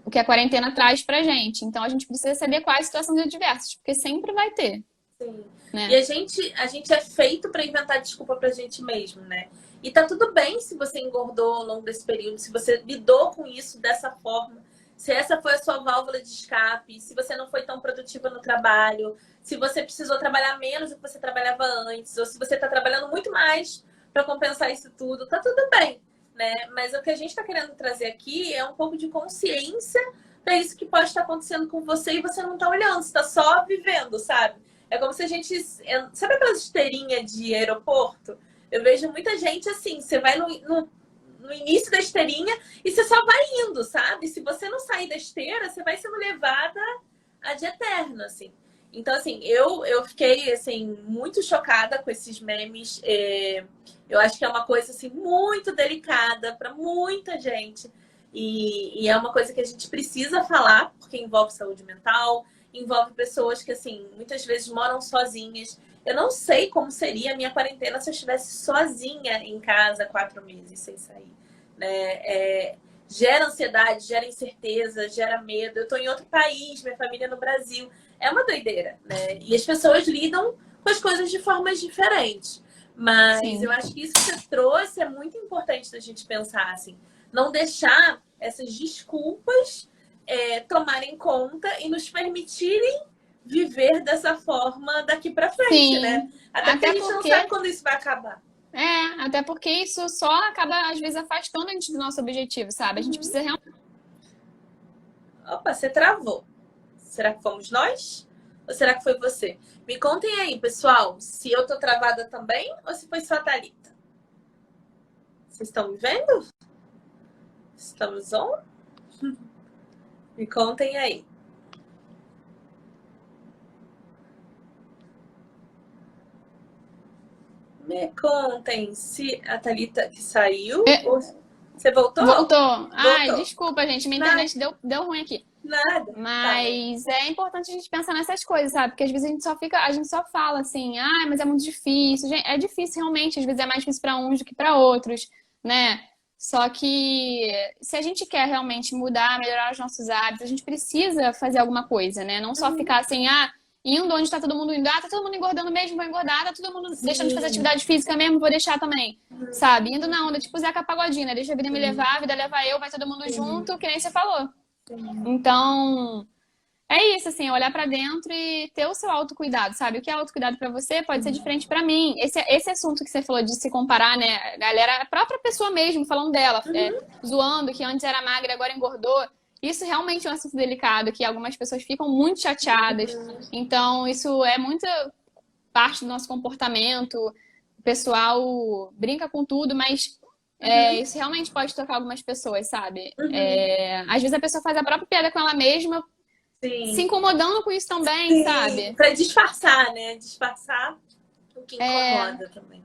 O que a quarentena traz pra gente. Então, a gente precisa se adequar às situações adversas, porque sempre vai ter. Sim. Né? E a gente é feito pra inventar desculpa pra gente mesmo, né? E tá tudo bem se você engordou ao longo desse período, se você lidou com isso dessa forma, se essa foi a sua válvula de escape, se você não foi tão produtiva no trabalho, se você precisou trabalhar menos do que você trabalhava antes, ou se você tá trabalhando muito mais para compensar isso tudo, tá tudo bem, né? Mas o que a gente tá querendo trazer aqui é um pouco de consciência para isso que pode estar acontecendo com você e você não tá olhando, você tá só vivendo, sabe? É como se a gente... Sabe aquela esteirinha de aeroporto? Eu vejo muita gente assim, você vai no início da esteirinha e você só vai indo, sabe? Se você não sair da esteira, você vai sendo levada ad eterno, assim. Então, assim, eu fiquei, assim, muito chocada com esses memes. Eu acho que é uma coisa, assim, muito delicada para muita gente. E é uma coisa que a gente precisa falar, porque envolve saúde mental, envolve pessoas que, assim, muitas vezes moram sozinhas. Eu não sei como seria a minha quarentena se eu estivesse sozinha em casa 4 meses sem sair, né? Gera ansiedade, gera incerteza, gera medo. Eu tô em outro país, minha família é no Brasil. É uma doideira, né? E as pessoas lidam com as coisas de formas diferentes. Mas Sim. Eu acho que isso que você trouxe é muito importante da gente pensar, assim. Não deixar essas desculpas tomarem conta e nos permitirem viver dessa forma daqui pra frente, Sim. Né? Até porque a gente não sabe quando isso vai acabar. Até porque isso só acaba, às vezes, afastando a gente do nosso objetivo, sabe? A gente precisa realmente... Opa, você travou. Será que fomos nós? Ou será que foi você? Me contem aí, pessoal, se eu tô travada também ou se foi só a Thalita. Vocês estão me vendo? Estamos on? Me contem aí. Me contem se a Thalita que saiu. Ou... Você voltou? Voltou. Ai, desculpa, gente. Minha internet deu ruim aqui. Nada. Mas é importante a gente pensar nessas coisas, sabe? Porque às vezes a gente só fala assim, ah, mas é muito difícil. Gente, é difícil realmente, às vezes é mais difícil para uns do que para outros, né? Só que se a gente quer realmente mudar, melhorar os nossos hábitos, a gente precisa fazer alguma coisa, né? Não só ficar assim, ah, indo onde tá todo mundo indo, ah, tá todo mundo engordando mesmo, vou engordar, tá todo mundo deixando de fazer atividade física mesmo, vou deixar também. Sabe? Indo na onda, tipo Zeca Pagodinho, né? Deixa a vida me levar, a vida leva eu, vai todo mundo junto, que nem você falou. Então, é isso, assim, olhar pra dentro e ter o seu autocuidado, sabe? O que é autocuidado pra você pode ser diferente pra mim. Esse assunto que você falou de se comparar, né? A galera, a própria pessoa mesmo, falando dela, zoando que antes era magra, agora engordou. Isso realmente é um assunto delicado, que algumas pessoas ficam muito chateadas. Então, isso é muita parte do nosso comportamento. O pessoal brinca com tudo, mas isso realmente pode tocar algumas pessoas, sabe? Às vezes a pessoa faz a própria piada com ela mesma, se incomodando com isso também, sabe? Pra disfarçar, né? Disfarçar o que incomoda também.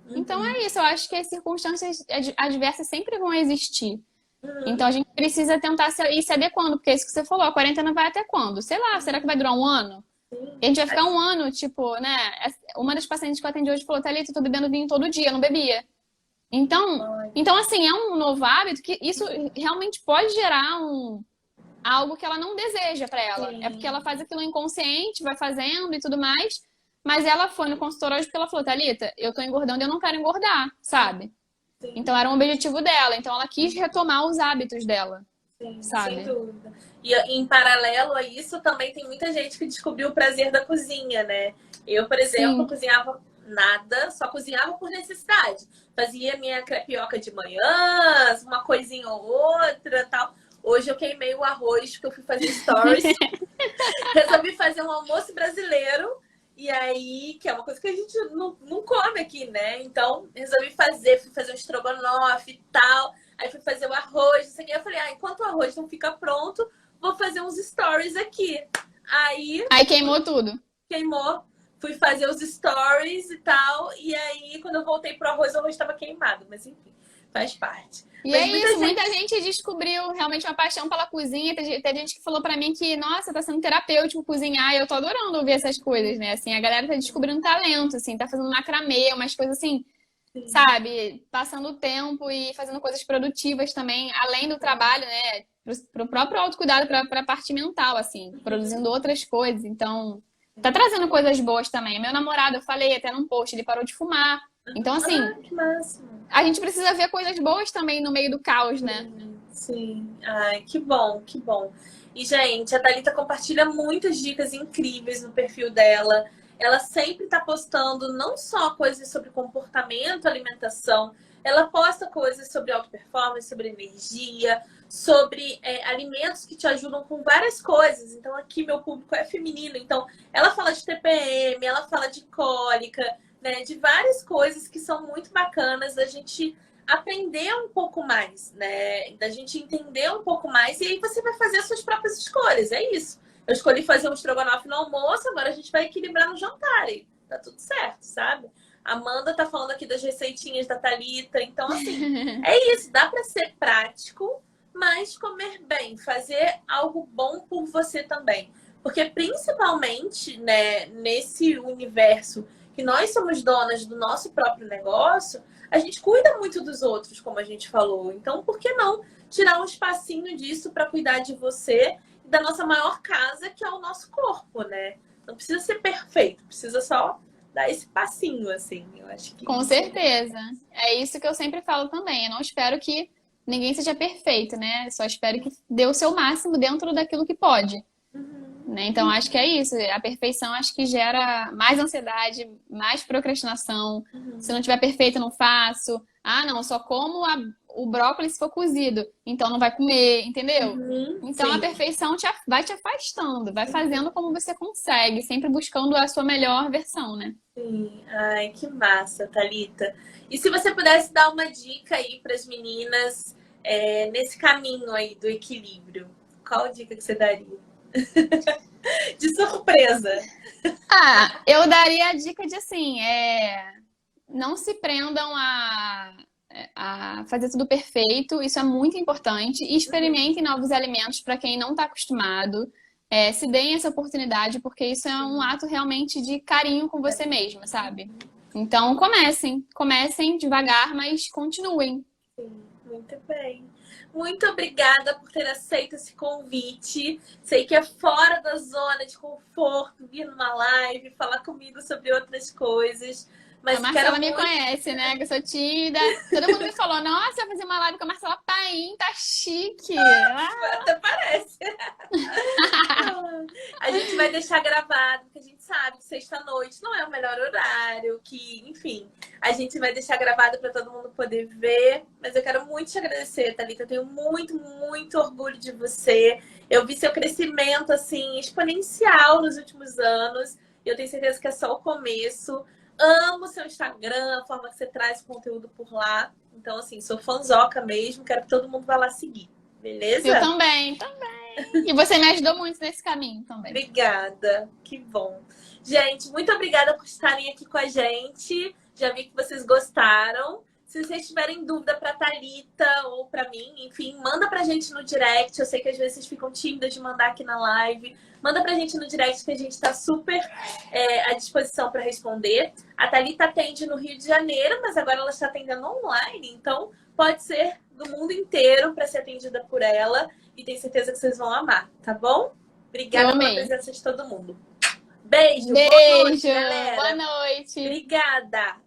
Então é isso, eu acho que as circunstâncias adversas sempre vão existir. Então a gente precisa tentar ir se adequando, porque é isso que você falou, a quarentena vai até quando? Sei lá, será que vai durar um ano? E a gente vai ficar um ano, tipo, né? Uma das pacientes que eu atendi hoje falou, Thalita, eu tô bebendo vinho todo dia, eu não bebia. Então, assim, é um novo hábito que isso realmente pode gerar algo que ela não deseja pra ela. É porque ela faz aquilo inconsciente, vai fazendo e tudo mais. Mas ela foi no consultório hoje porque ela falou, Thalita, eu tô engordando e eu não quero engordar, sabe? Então era um objetivo dela. Então ela quis retomar os hábitos dela. Sabe? Sem dúvida. E em paralelo a isso, também tem muita gente que descobriu o prazer da cozinha, né? Eu, por exemplo, cozinhava nada, só cozinhava por necessidade. Fazia minha crepioca de manhã, uma coisinha ou outra, tal. Hoje eu queimei o arroz porque eu fui fazer stories. Resolvi fazer um almoço brasileiro. E aí, que é uma coisa que a gente não come aqui, né? Então, resolvi fui fazer um estrogonofe e tal. Aí fui fazer o arroz, isso aqui. Eu falei, enquanto o arroz não fica pronto, vou fazer uns stories aqui. Aí queimou tudo. Queimou. Fui fazer os stories e tal. E aí, quando eu voltei pro arroz, o arroz estava queimado. Mas enfim, faz parte. E mas é isso, muita gente descobriu realmente uma paixão pela cozinha. Tem gente que falou pra mim que, nossa, tá sendo terapêutico cozinhar. E eu tô adorando ouvir essas coisas, né? Assim, a galera tá descobrindo talento, assim, tá fazendo macramê, umas coisas assim, sabe? Passando o tempo e fazendo coisas produtivas também, além do trabalho, né? Pro próprio autocuidado, pra parte mental, assim, produzindo outras coisas. Então, tá trazendo coisas boas também. Meu namorado, eu falei até num post, ele parou de fumar. Então, assim, que máximo. A gente precisa ver coisas boas também no meio do caos, né? Sim. Ai, que bom, que bom. E, gente, a Thalita compartilha muitas dicas incríveis no perfil dela. Ela sempre tá postando não só coisas sobre comportamento, alimentação, ela posta coisas sobre auto-performance, sobre energia, sobre alimentos que te ajudam com várias coisas. Então, aqui meu público é feminino. Então, ela fala de TPM, ela fala de cólica, né? De várias coisas que são muito bacanas da gente aprender um pouco mais, né? Da gente entender um pouco mais. E aí você vai fazer as suas próprias escolhas. É isso. Eu escolhi fazer um estrogonofe no almoço, agora a gente vai equilibrar no jantar. E tá tudo certo, sabe? A Amanda tá falando aqui das receitinhas da Thalita. Então, assim, é isso. Dá para ser prático, mas comer bem. Fazer algo bom por você também. Porque, principalmente, né, nesse universo que nós somos donas do nosso próprio negócio, a gente cuida muito dos outros, como a gente falou. Então, por que não tirar um espacinho disso para cuidar de você e da nossa maior casa, que é o nosso corpo, né? Não precisa ser perfeito, precisa só dar esse passinho, assim. Eu acho que com certeza. É isso que eu sempre falo também. Eu não espero que ninguém seja perfeito, né? Só espero que dê o seu máximo dentro daquilo que pode. Né? Então, acho que é isso. A perfeição acho que gera mais ansiedade, mais procrastinação. Se não tiver perfeito, não faço. Ah, não, só como o brócolis se for cozido. Então, não vai comer, entendeu? Então, a perfeição vai te afastando. Vai fazendo como você consegue. Sempre buscando a sua melhor versão, né? Sim. Ai, que massa, Thalita. E se você pudesse dar uma dica aí para as meninas nesse caminho aí do equilíbrio, qual dica que você daria? De surpresa. Eu daria a dica de assim, não se prendam a a fazer tudo perfeito, isso é muito importante. E experimentem novos alimentos para quem não está acostumado. Se deem essa oportunidade, porque isso é um ato realmente de carinho com você mesma, sabe? Então, comecem devagar, mas continuem. Sim, muito bem. Muito obrigada por ter aceito esse convite. Sei que é fora da zona de conforto vir numa live, falar comigo sobre outras coisas. Mas a Marcela me conhece, né? Que eu sou tímida. Todo mundo me falou, nossa, vai fazer uma live com a Marcela Paim, tá chique. Até parece. A gente vai deixar gravado, porque a gente sabe que sexta-noite não é o melhor horário, que, enfim, a gente vai deixar gravado para todo mundo poder ver. Mas eu quero muito te agradecer, Thalita. Eu tenho muito, muito orgulho de você. Eu vi seu crescimento, assim, exponencial nos últimos anos. E eu tenho certeza que é só o começo. Amo seu Instagram, a forma que você traz conteúdo por lá. Então, assim, sou fãzoca mesmo. Quero que todo mundo vá lá seguir. Beleza? Eu também. E você me ajudou muito nesse caminho também. Obrigada. Que bom. Gente, muito obrigada por estarem aqui com a gente. Já vi que vocês gostaram. Se vocês tiverem dúvida para Thalita ou para mim, enfim, manda pra gente no direct. Eu sei que às vezes vocês ficam tímidas de mandar aqui na live. Manda pra gente no direct que a gente está super à disposição para responder. A Thalita atende no Rio de Janeiro, mas agora ela está atendendo online. Então, pode ser do mundo inteiro para ser atendida por ela. E tenho certeza que vocês vão amar, tá bom? Obrigada pela presença de todo mundo. Beijo. Beijo. Boa noite, galera. Boa noite. Obrigada.